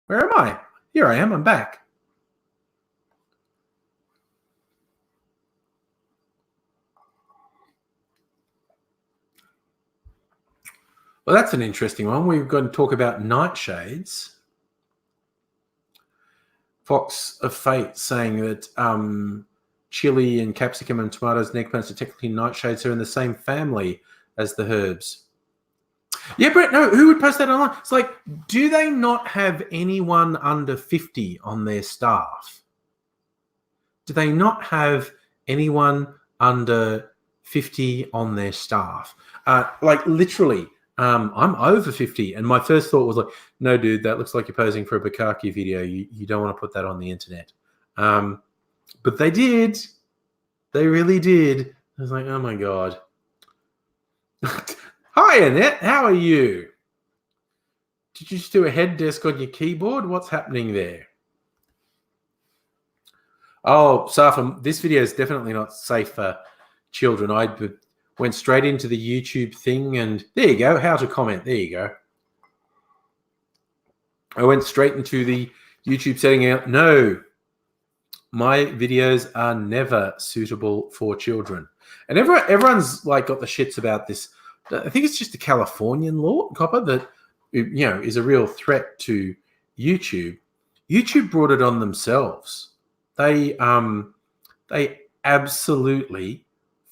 Where am I? Here I am. I'm back. Well, that's an interesting one. We've got to talk about nightshades. Fox of Fate saying that chili and capsicum and tomatoes and eggplants are technically nightshades. Are in the same family as the herbs. Yeah, Brett, no, who would post that online? It's like, do they not have anyone under 50 on their staff? Do they not have anyone under 50 on their staff? Like, literally, I'm over 50, and my first thought was like, no, dude, that looks like you're posing for a Bukkake video. You don't want to put that on the internet. But they did. They really did. I was like, oh, my God. Hi, Annette. How are you? Did you just do a head desk on your keyboard? What's happening there? Oh, Safa, this video is definitely not safe for children. I went straight into the YouTube thing, and there you go. How to comment. There you go. I went straight into the YouTube setting out. No, my videos are never suitable for children. And everyone's like got the shits about this. I think it's just a Californian law, Copper, that is a real threat to YouTube. YouTube brought it on themselves. They absolutely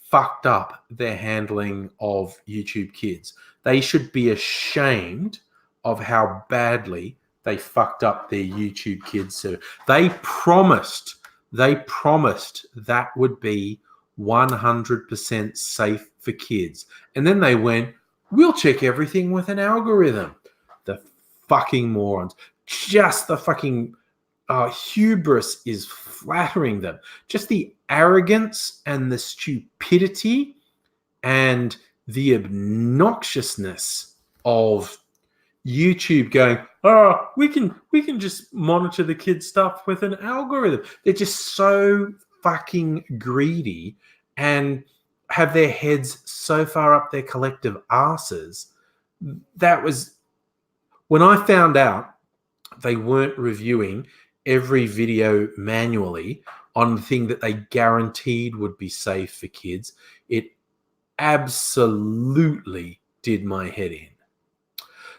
fucked up their handling of YouTube Kids. They should be ashamed of how badly they fucked up their YouTube Kids service. They promised that would be 100% safe for kids. And then they went, we'll check everything with an algorithm. The fucking morons. Just the fucking hubris is flattering them. Just the arrogance and the stupidity and the obnoxiousness of YouTube going, oh, we can just monitor the kids' stuff with an algorithm. They're just so fucking greedy and have their heads so far up their collective asses. That was when I found out they weren't reviewing every video manually on the thing that they guaranteed would be safe for kids. It absolutely did my head in.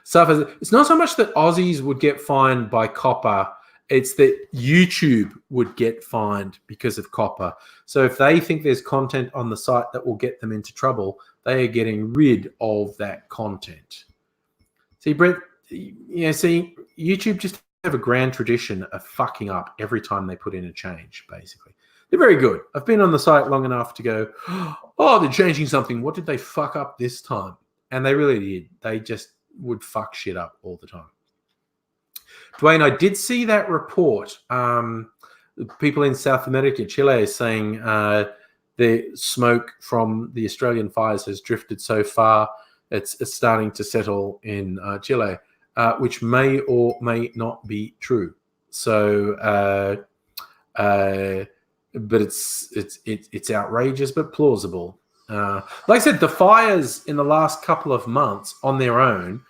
So it's not so much that Aussies would get fined by copper, it's that YouTube would get fined because of copper. So if they think there's content on the site that will get them into trouble, they are getting rid of that content. See, Brett, see, YouTube just have a grand tradition of fucking up every time they put in a change, basically. They're very good. I've been on the site long enough to go, oh, they're changing something. What did they fuck up this time? And they really did. They just would fuck shit up all the time. Dwayne, I did see that report. People in South America, Chile, saying the smoke from the Australian fires has drifted so far, it's starting to settle in Chile, which may or may not be true. So, but it's outrageous, but plausible. Like I said, the fires in the last couple of months on their own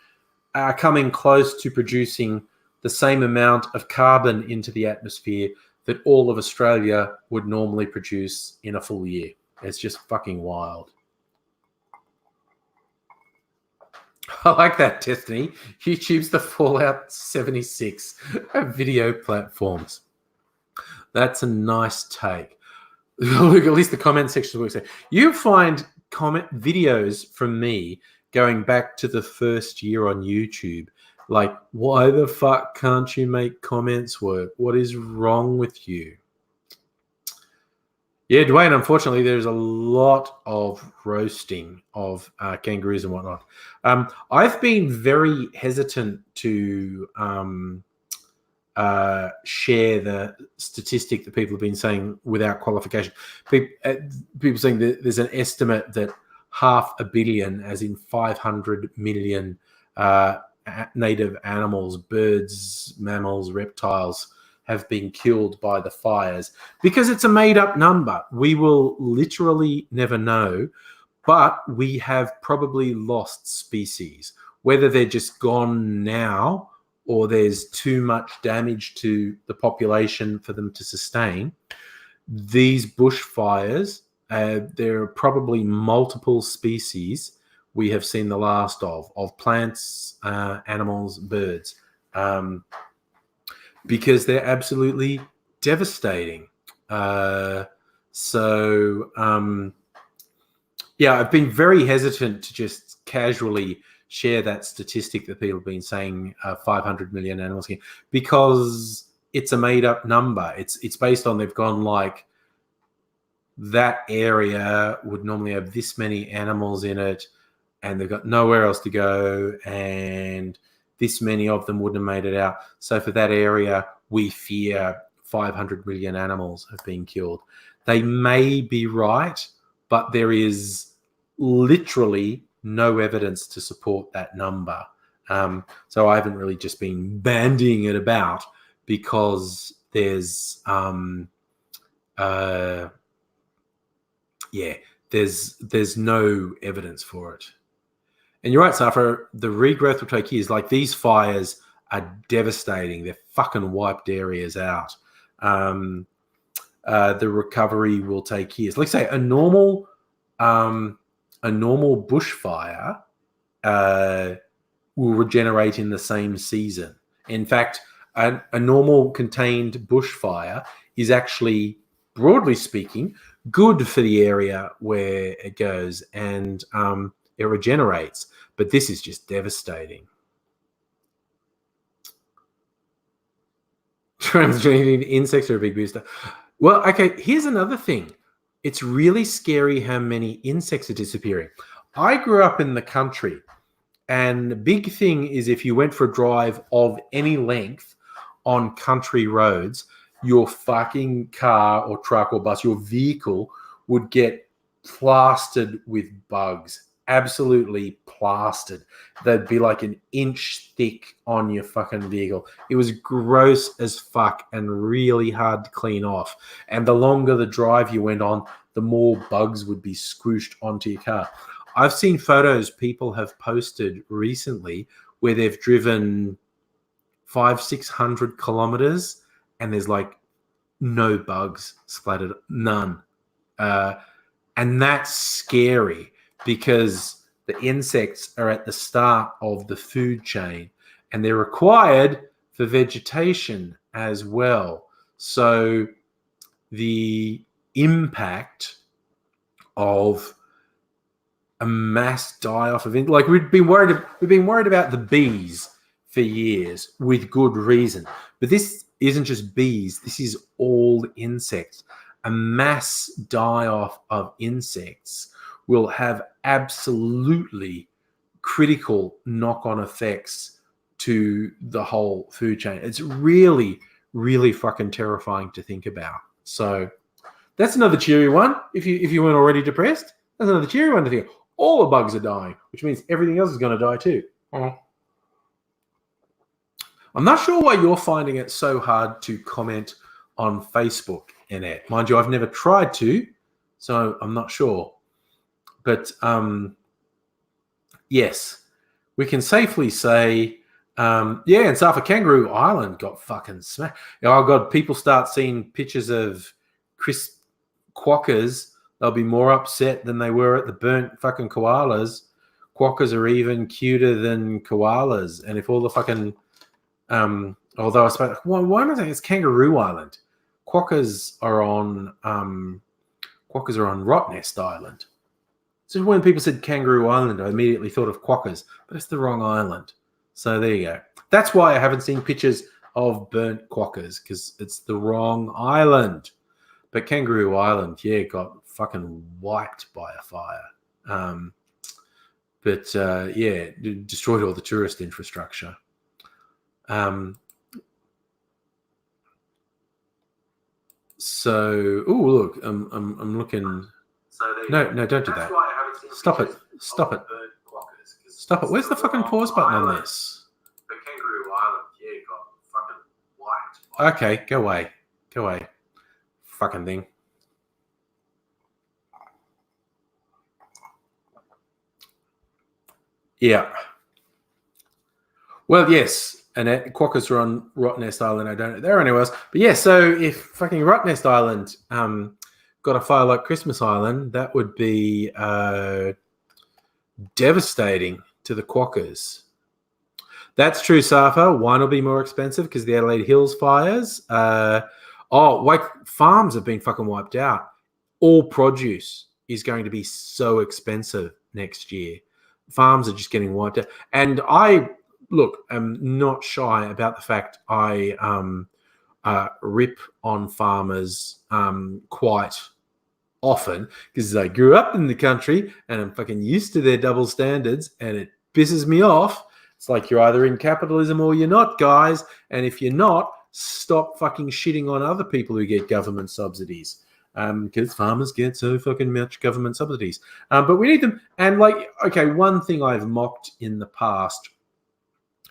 are coming close to producing the same amount of carbon into the atmosphere that all of Australia would normally produce in a full year. It's just fucking wild. I like that, Destiny. YouTube's the Fallout 76 of video platforms. That's a nice take. Look, at least the comment section works. You find comment videos from me going back to the first year on YouTube. Like, why the fuck can't you make comments work? What is wrong with you? Yeah, Dwayne, unfortunately, there's a lot of roasting of kangaroos and whatnot. I've been very hesitant to share the statistic that people have been saying without qualification. People saying that there's an estimate that 500 million, as in 500 million native animals, birds, mammals, reptiles, have been killed by the fires, because it's a made-up number. We will literally never know, but we have probably lost species, whether they're just gone now or there's too much damage to the population for them to sustain. These bushfires, there are probably multiple species we have seen the last of plants, animals, birds, because they're absolutely devastating. Yeah, I've been very hesitant to just casually share that statistic that people have been saying 500 million animals, because it's a made-up number. It's based on, they've gone like, that area would normally have this many animals in it, and they've got nowhere else to go, and this many of them wouldn't have made it out. So for that area, we fear 500 million animals have been killed. They may be right, but there is literally no evidence to support that number. So I haven't really just been bandying it about, because there's there's no evidence for it. And you're right, Safra, the regrowth will take years. Like, these fires are devastating. They're fucking wiped areas out. The recovery will take years. Like, say, a normal bushfire will regenerate in the same season. In fact, a normal contained bushfire is actually, broadly speaking, good for the area where it goes, and it regenerates. But this is just devastating. Insects are a big booster. Well, okay, here's another thing. It's really scary how many insects are disappearing. I grew up in the country, and the big thing is, if you went for a drive of any length on country roads, your fucking car or truck or bus, your vehicle, would get plastered with bugs. Absolutely plastered. They'd be like an inch thick on your fucking vehicle. It was gross as fuck and really hard to clean off. And the longer the drive you went on, the more bugs would be squooshed onto your car. I've seen photos people have posted recently where they've driven 500-600 kilometers and there's like no bugs splattered, none. And that's scary, because the insects are at the start of the food chain and they're required for vegetation as well. So the impact of a mass die-off of it. Like we've been worried about the bees for years with good reason. But this isn't just bees. This is all insects. A mass die-off of insects will have absolutely critical knock-on effects to the whole food chain. It's really, really fucking terrifying to think about. So that's another cheery one. If you weren't already depressed, that's another cheery one to think of. All the bugs are dying, which means everything else is going to die too. I'm not sure why you're finding it so hard to comment on Facebook, Annette. Mind you, I've never tried to, so I'm not sure. But yes, we can safely say, and South of Kangaroo Island got fucking smacked. Oh God, people start seeing pictures of crisp quokkas, they'll be more upset than they were at the burnt fucking koalas. Quokkas are even cuter than koalas. And if all the fucking, although I suppose, why am I saying it's Kangaroo Island? Quokkas are on Rottnest Island. So when people said Kangaroo Island, I immediately thought of quokkas, but it's the wrong island. So there you go. That's why I haven't seen pictures of burnt quokkas, because it's the wrong island. But Kangaroo Island, yeah, got fucking wiped by a fire. Destroyed all the tourist infrastructure. Look, I'm looking. No, don't do that. Stop it. Stop it. Stop it. Where's the fucking pause button on this?
But Kangaroo Island, yeah, got fucking wiped.
Okay, go away. Go away. Fucking thing. Yeah. Well, yes. And quokkas are on Rottnest Island. I don't know there anywhere else. But yeah, so if fucking Rottnest Island got a fire like Christmas Island, that would be devastating to the quokkas. That's true, Safa. Wine will be more expensive because the Adelaide Hills fires. Farms have been fucking wiped out. All produce is going to be so expensive next year. Farms are just getting wiped out. And I'm not shy about the fact I rip on farmers quite often because I grew up in the country and I'm fucking used to their double standards and it pisses me off. It's like you're either in capitalism or you're not, guys. And if you're not, stop fucking shitting on other people who get government subsidies. Because farmers get so fucking much government subsidies. But we need them. And one thing I've mocked in the past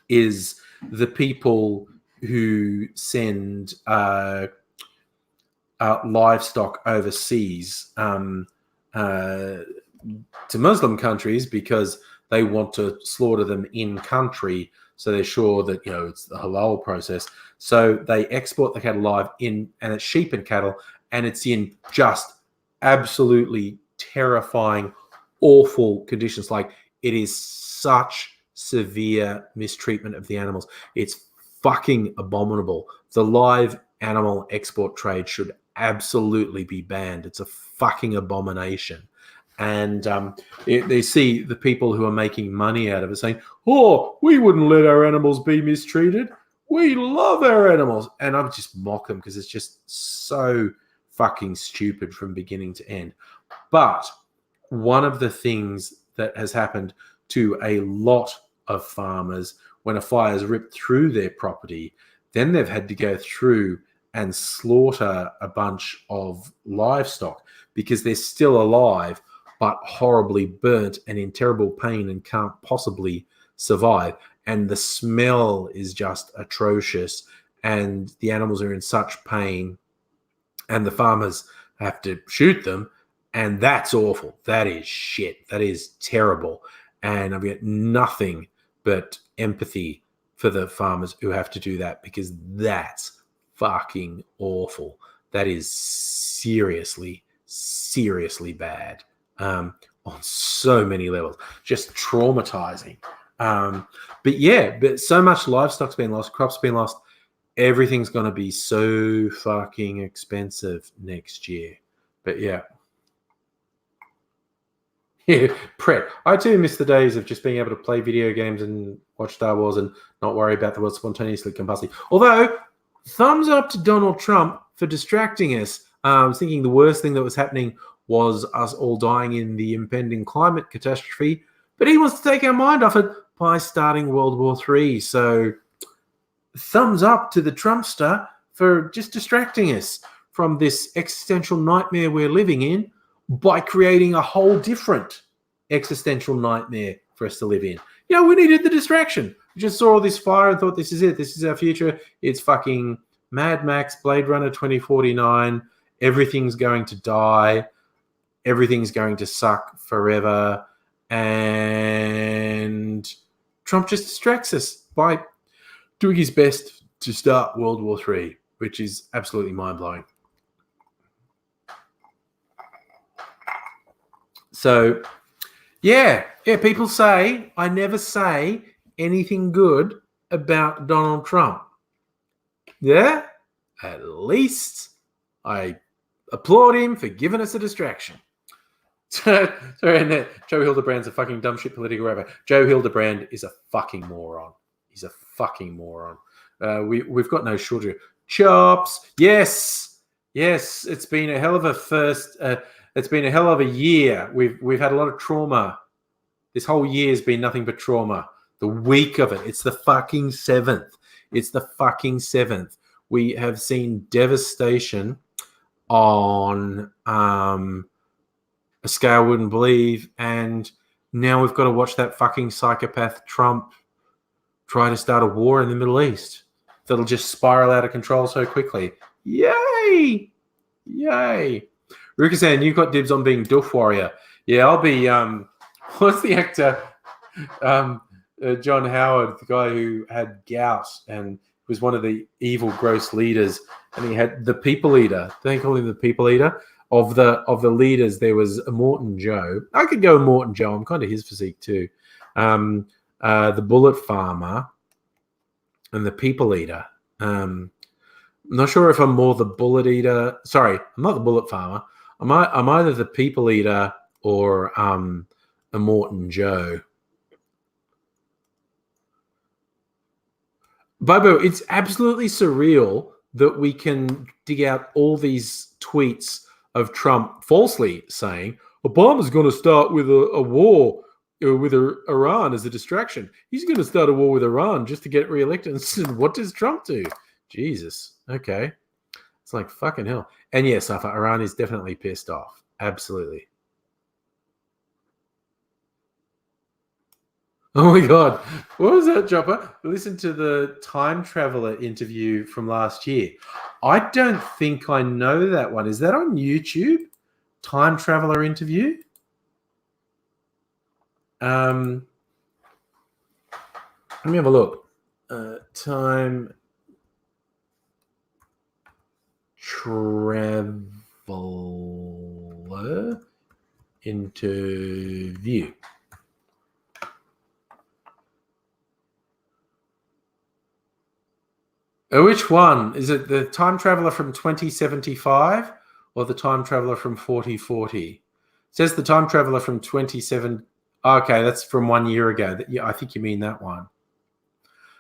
is the people who send livestock overseas to Muslim countries because they want to slaughter them in country, so they're sure that it's the halal process. So they export the cattle live and it's sheep and cattle, and it's in just absolutely terrifying, awful conditions. Like, it is such severe mistreatment of the animals. It's fucking abominable. The live animal export trade should absolutely be banned. It's a fucking abomination. And they see the people who are making money out of it saying, "Oh, we wouldn't let our animals be mistreated. We love our animals." And I would just mock them because it's just so fucking stupid from beginning to end. But one of the things that has happened to a lot of farmers when a fire has ripped through their property, then they've had to go through and slaughter a bunch of livestock because they're still alive but horribly burnt and in terrible pain and can't possibly survive. And the smell is just atrocious and the animals are in such pain and the farmers have to shoot them. And that's awful. That is shit. That is terrible. And I've got nothing but empathy for the farmers who have to do that because that's fucking awful. That is seriously, seriously bad on so many levels. Just traumatizing. But so much livestock's been lost, crops been lost. Everything's going to be so fucking expensive next year. But yeah. Yeah, Pret. I too miss the days of just being able to play video games and watch Star Wars and not worry about the world spontaneously combusting. Although, thumbs up to Donald Trump for distracting us. I was thinking the worst thing that was happening was us all dying in the impending climate catastrophe, but he wants to take our mind off it by starting World War III. So, thumbs up to the Trumpster for just distracting us from this existential nightmare we're living in by creating a whole different existential nightmare for us to live in. You know, we needed the distraction. We just saw all this fire and thought, this is it. This is our future. It's fucking Mad Max, Blade Runner 2049. Everything's going to die. Everything's going to suck forever. And Trump just distracts us by doing his best to start World War III, which is absolutely mind-blowing. So, yeah, people say I never say anything good about Donald Trump. Yeah, at least I applaud him for giving us a distraction. Sorry, and Joe Hildebrand's a fucking dumb shit political rapper. Joe Hildebrand is a fucking moron. He's a fucking moron. We've got no shortage. Chops, yes. It's been a hell of a first. It's been a hell of a year. We've had a lot of trauma. This whole year has been nothing but trauma. The week of it. It's the fucking 7th. It's the fucking 7th. We have seen devastation on a scale I wouldn't believe, and now we've got to watch that fucking psychopath Trump try to start a war in the Middle East that'll just spiral out of control so quickly. Yay! Rukasan, you've got dibs on being Doof Warrior. Yeah, I'll be what's the actor? John Howard, the guy who had gout and was one of the evil, gross leaders, and he had the People Eater. They call him the People Eater. Of the leaders, there was Morton Joe. I could go Morton Joe. I'm kind of his physique too. The Bullet Farmer and the People Eater. I'm not sure if I'm more the Bullet Eater. Sorry, I'm not the Bullet Farmer. I'm either the People Eater or a Morton Joe. Bobo, it's absolutely surreal that we can dig out all these tweets of Trump falsely saying Obama's going to start with a war with Iran as a distraction. He's going to start a war with Iran just to get reelected. And what does Trump do? Jesus. Okay. It's like fucking hell. And yes, Iran is definitely pissed off. Absolutely. Oh my God. What was that, Chopper? Listen to the time traveler interview from last year. I don't think I know that one. Is that on YouTube? Time traveler interview? Let me have a look. Time traveler interview. Which one? Is it the time traveler from 2075 or the time traveler from 4040? It says the time traveler from 27. Okay, that's from 1 year ago. Yeah, I think you mean that one.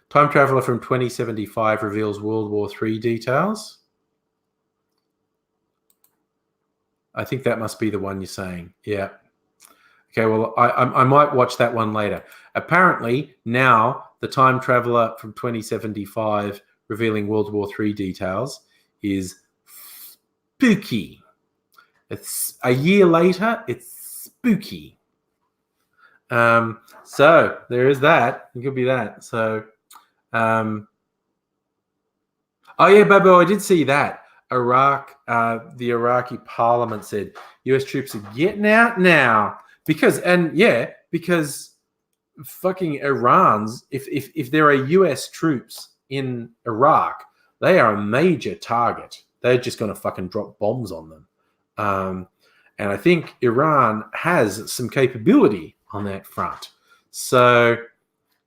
Time traveler from 2075 reveals World War III details. I think that must be the one you're saying. Yeah. Okay, well, I might watch that one later. Apparently, now the time traveler from 2075 revealing World War III details is spooky. It's a year later. It's spooky. So there is that. It could be that. So, oh yeah, Bobo, I did see that. Iraq, the Iraqi parliament said U.S. troops are getting out now because fucking Iran's if there are U.S. troops in Iraq, they are a major target. They're just going to fucking drop bombs on them. And I think Iran has some capability on that front. So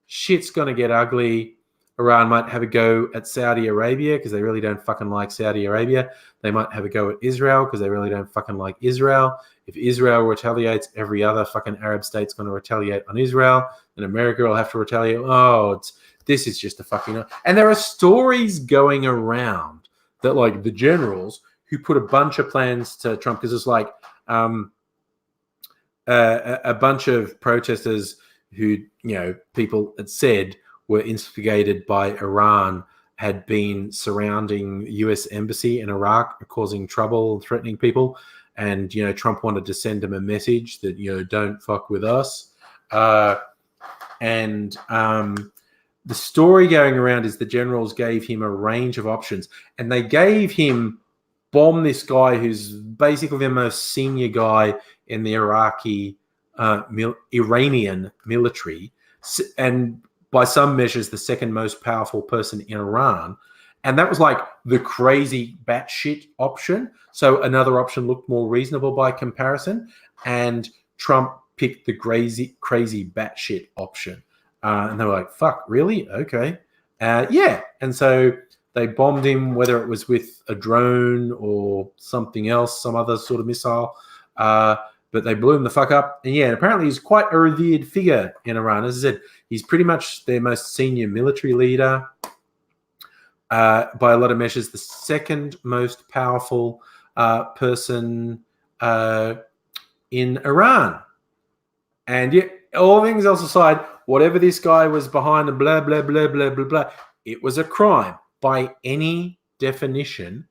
shit's going to get ugly. Iran might have a go at Saudi Arabia because they really don't fucking like Saudi Arabia. They might have a go at Israel because they really don't fucking like Israel. If Israel retaliates, every other fucking Arab state's going to retaliate on Israel. And America will have to retaliate. This is just a fucking... And there are stories going around that, like, the generals who put a bunch of plans to Trump, because it's like a bunch of protesters who, people had said were instigated by Iran, had been surrounding the US embassy in Iraq, causing trouble, threatening people. And, Trump wanted to send them a message that, don't fuck with us. The story going around is the generals gave him a range of options, and they gave him bomb this guy who's basically the most senior guy in the Iranian military, and by some measures, the second most powerful person in Iran. And that was like the crazy batshit option. So another option looked more reasonable by comparison. And Trump picked the crazy batshit option. And they were like, fuck, really? Okay. Yeah. And so they bombed him, whether it was with a drone or something else, some other sort of missile. But they blew him the fuck up. And yeah, apparently he's quite a revered figure in Iran. As I said, he's pretty much their most senior military leader. By a lot of measures, the second most powerful person in Iran. And yet, all things else aside, whatever this guy was behind and blah, blah, blah, blah, blah, blah, it was a crime. By any definition,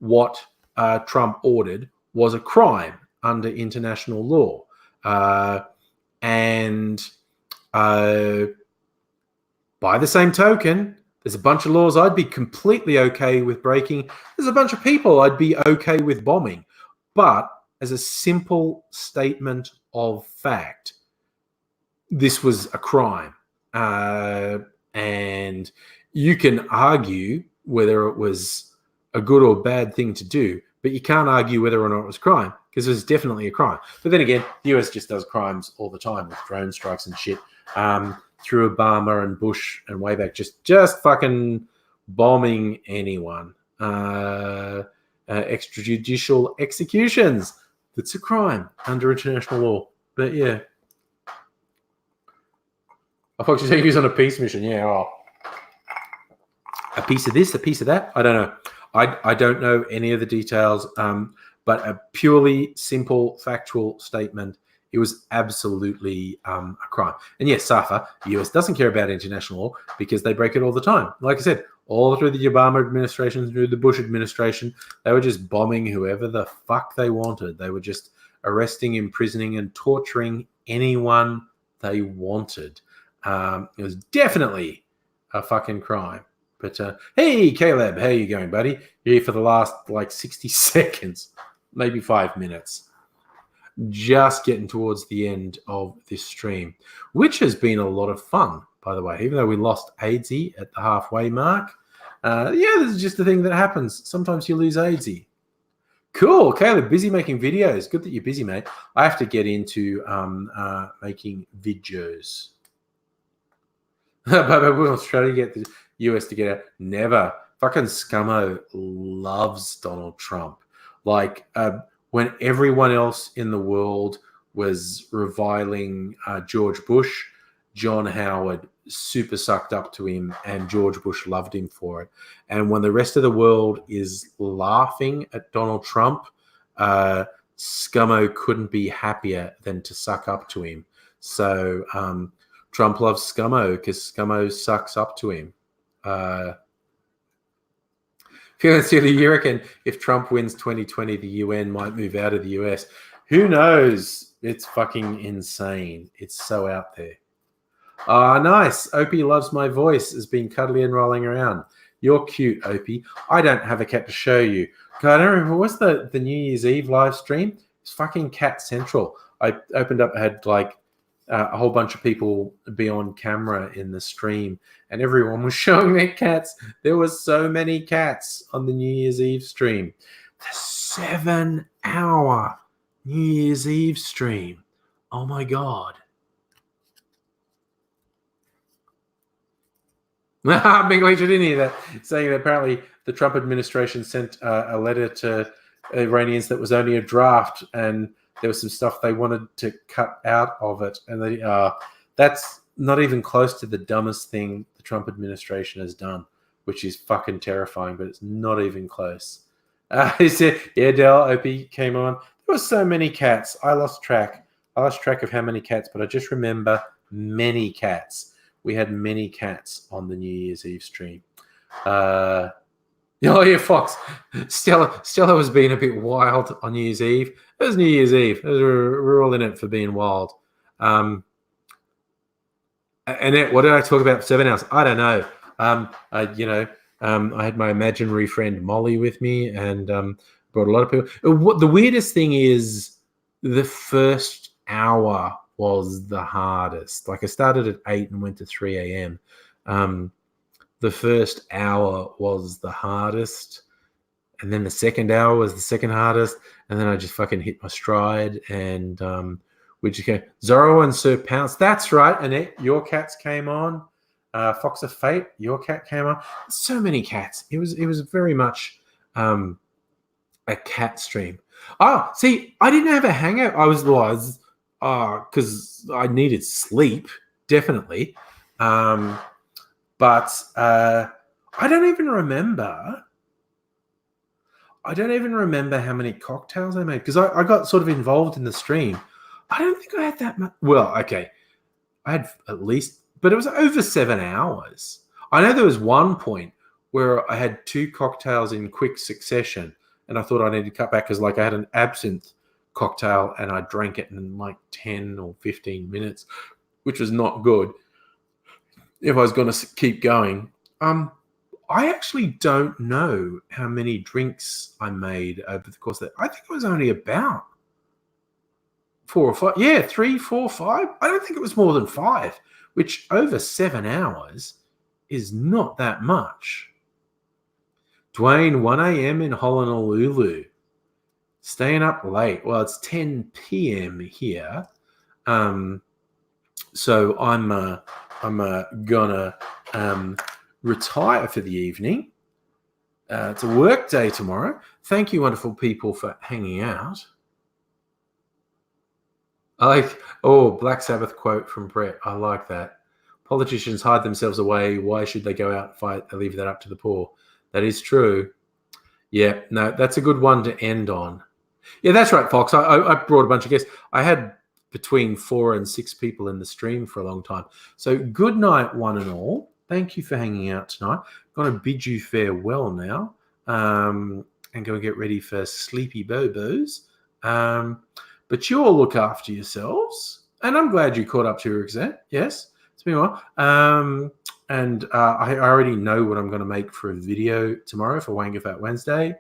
what Trump ordered was a crime under international law. By the same token, there's a bunch of laws I'd be completely okay with breaking. There's a bunch of people I'd be okay with bombing. But as a simple statement of fact, this was a crime. And you can argue whether it was a good or bad thing to do, but you can't argue whether or not it was a crime, because it was definitely a crime. But then again, the US just does crimes all the time with drone strikes and shit. Through Obama and Bush and way back, just fucking bombing anyone. Extrajudicial executions. That's a crime under international law. But yeah. I thought you said he was on a peace mission. Yeah, a piece of this, a piece of that. I don't know. I don't know any of the details, but a purely simple factual statement. It was absolutely a crime. And yes, SAFA, the US doesn't care about international law because they break it all the time. Like I said, all through the Obama administration, through the Bush administration, they were just bombing whoever the fuck they wanted. They were just arresting, imprisoning, and torturing anyone they wanted. It was definitely a fucking crime. But hey, Caleb, how you going, buddy? You're here for the last 60 seconds, maybe 5 minutes. Just getting towards the end of this stream, which has been a lot of fun, by the way, even though we lost AIDSy at the halfway mark. This is just a thing that happens. Sometimes you lose AIDSy. Cool, Caleb, busy making videos. Good that you're busy, mate. I have to get into making videos. But we'll try to get the US to get out. Never. Fucking scummo loves Donald Trump. When everyone else in the world was reviling George Bush, John Howard super sucked up to him, and George Bush loved him for it. And when the rest of the world is laughing at Donald Trump, scummo couldn't be happier than to suck up to him. So Trump loves scummo because scummo sucks up to him. You reckon if Trump wins 2020, the UN might move out of the US? Who knows? It's fucking insane. It's so out there. Nice. Opie loves my voice. Has been cuddly and rolling around. You're cute, Opie. I don't have a cat to show you. God, I don't remember. What's the New Year's Eve live stream? It's fucking Cat Central. I opened up, had a whole bunch of people be on camera in the stream, and everyone was showing their cats. There was so many cats on the New Year's Eve stream. The 7-hour New Year's Eve stream. Oh my God. Big Leach, I didn't hear that. Saying that apparently the Trump administration sent a letter to Iranians that was only a draft, and there was some stuff they wanted to cut out of it, and that's not even close to the dumbest thing the Trump administration has done, which is fucking terrifying. But it's not even close. He said, "Yeah, Del Opie came on. There were so many cats. I lost track. I lost track of how many cats, but I just remember many cats." We had many cats on the New Year's Eve stream. Oh yeah, Fox. Stella was being a bit wild on New Year's Eve. It was New Year's Eve. We're all in it for being wild. Annette, what did I talk about for 7 hours? I don't know. I had my imaginary friend Molly with me, and brought a lot of people. The weirdest thing is the first hour was the hardest. Like I started at 8 and went to 3 a.m. The first hour was the hardest, and then the second hour was the second hardest, and then I just fucking hit my stride, and we just go Zorro and Sir Pounce. That's right, Annette. Your cats came on. Fox of Fate, your cat came on. So many cats. It was very much a cat stream. Oh, see, I didn't have a hangout. I was because I needed sleep, definitely. But I don't even remember. I don't even remember how many cocktails I made, because I got sort of involved in the stream. I don't think I had that much. Well, okay. I had at least, but it was over 7 hours. I know there was one point where I had 2 cocktails in quick succession, and I thought I needed to cut back because, like, I had an absinthe cocktail and I drank it in like 10 or 15 minutes, which was not good if I was going to keep going. I actually don't know how many drinks I made over the course of that. I think it was only about 4 or 5. Yeah, 3, 4, 5. I don't think it was more than 5, which over 7 hours is not that much. Dwayne, 1 a.m. in Honolulu. Staying up late. Well, it's 10 p.m. here. So I'm gonna retire for the evening. It's a work day tomorrow. Thank you, wonderful people, for hanging out. Black Sabbath quote from Brett. I like that. Politicians hide themselves away. Why should they go out and fight? They leave that up to the poor. That is true. Yeah, no, that's a good one to end on. Yeah, that's right, Fox. I brought a bunch of guests. I had between 4 and 6 people in the stream for a long time. So good night, one and all. Thank you for hanging out tonight. I'm going to bid you farewell now, and go and get ready for sleepy bobos. But you all look after yourselves, and I'm glad you caught up to your exam. Yes, it's been a while. And I already know what I'm going to make for a video tomorrow for Wanga Fat Wednesday,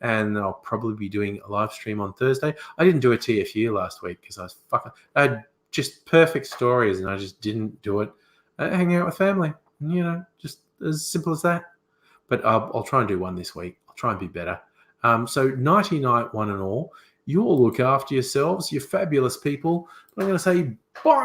and I'll probably be doing a live stream on Thursday. I didn't do a TFU last week because I had just perfect stories, and I just didn't do it. Hanging out with family, just as simple as that. But I'll try and do one this week. I'll try and be better. So nighty night, one and all. You all look after yourselves. You're fabulous people. I'm going to say bye.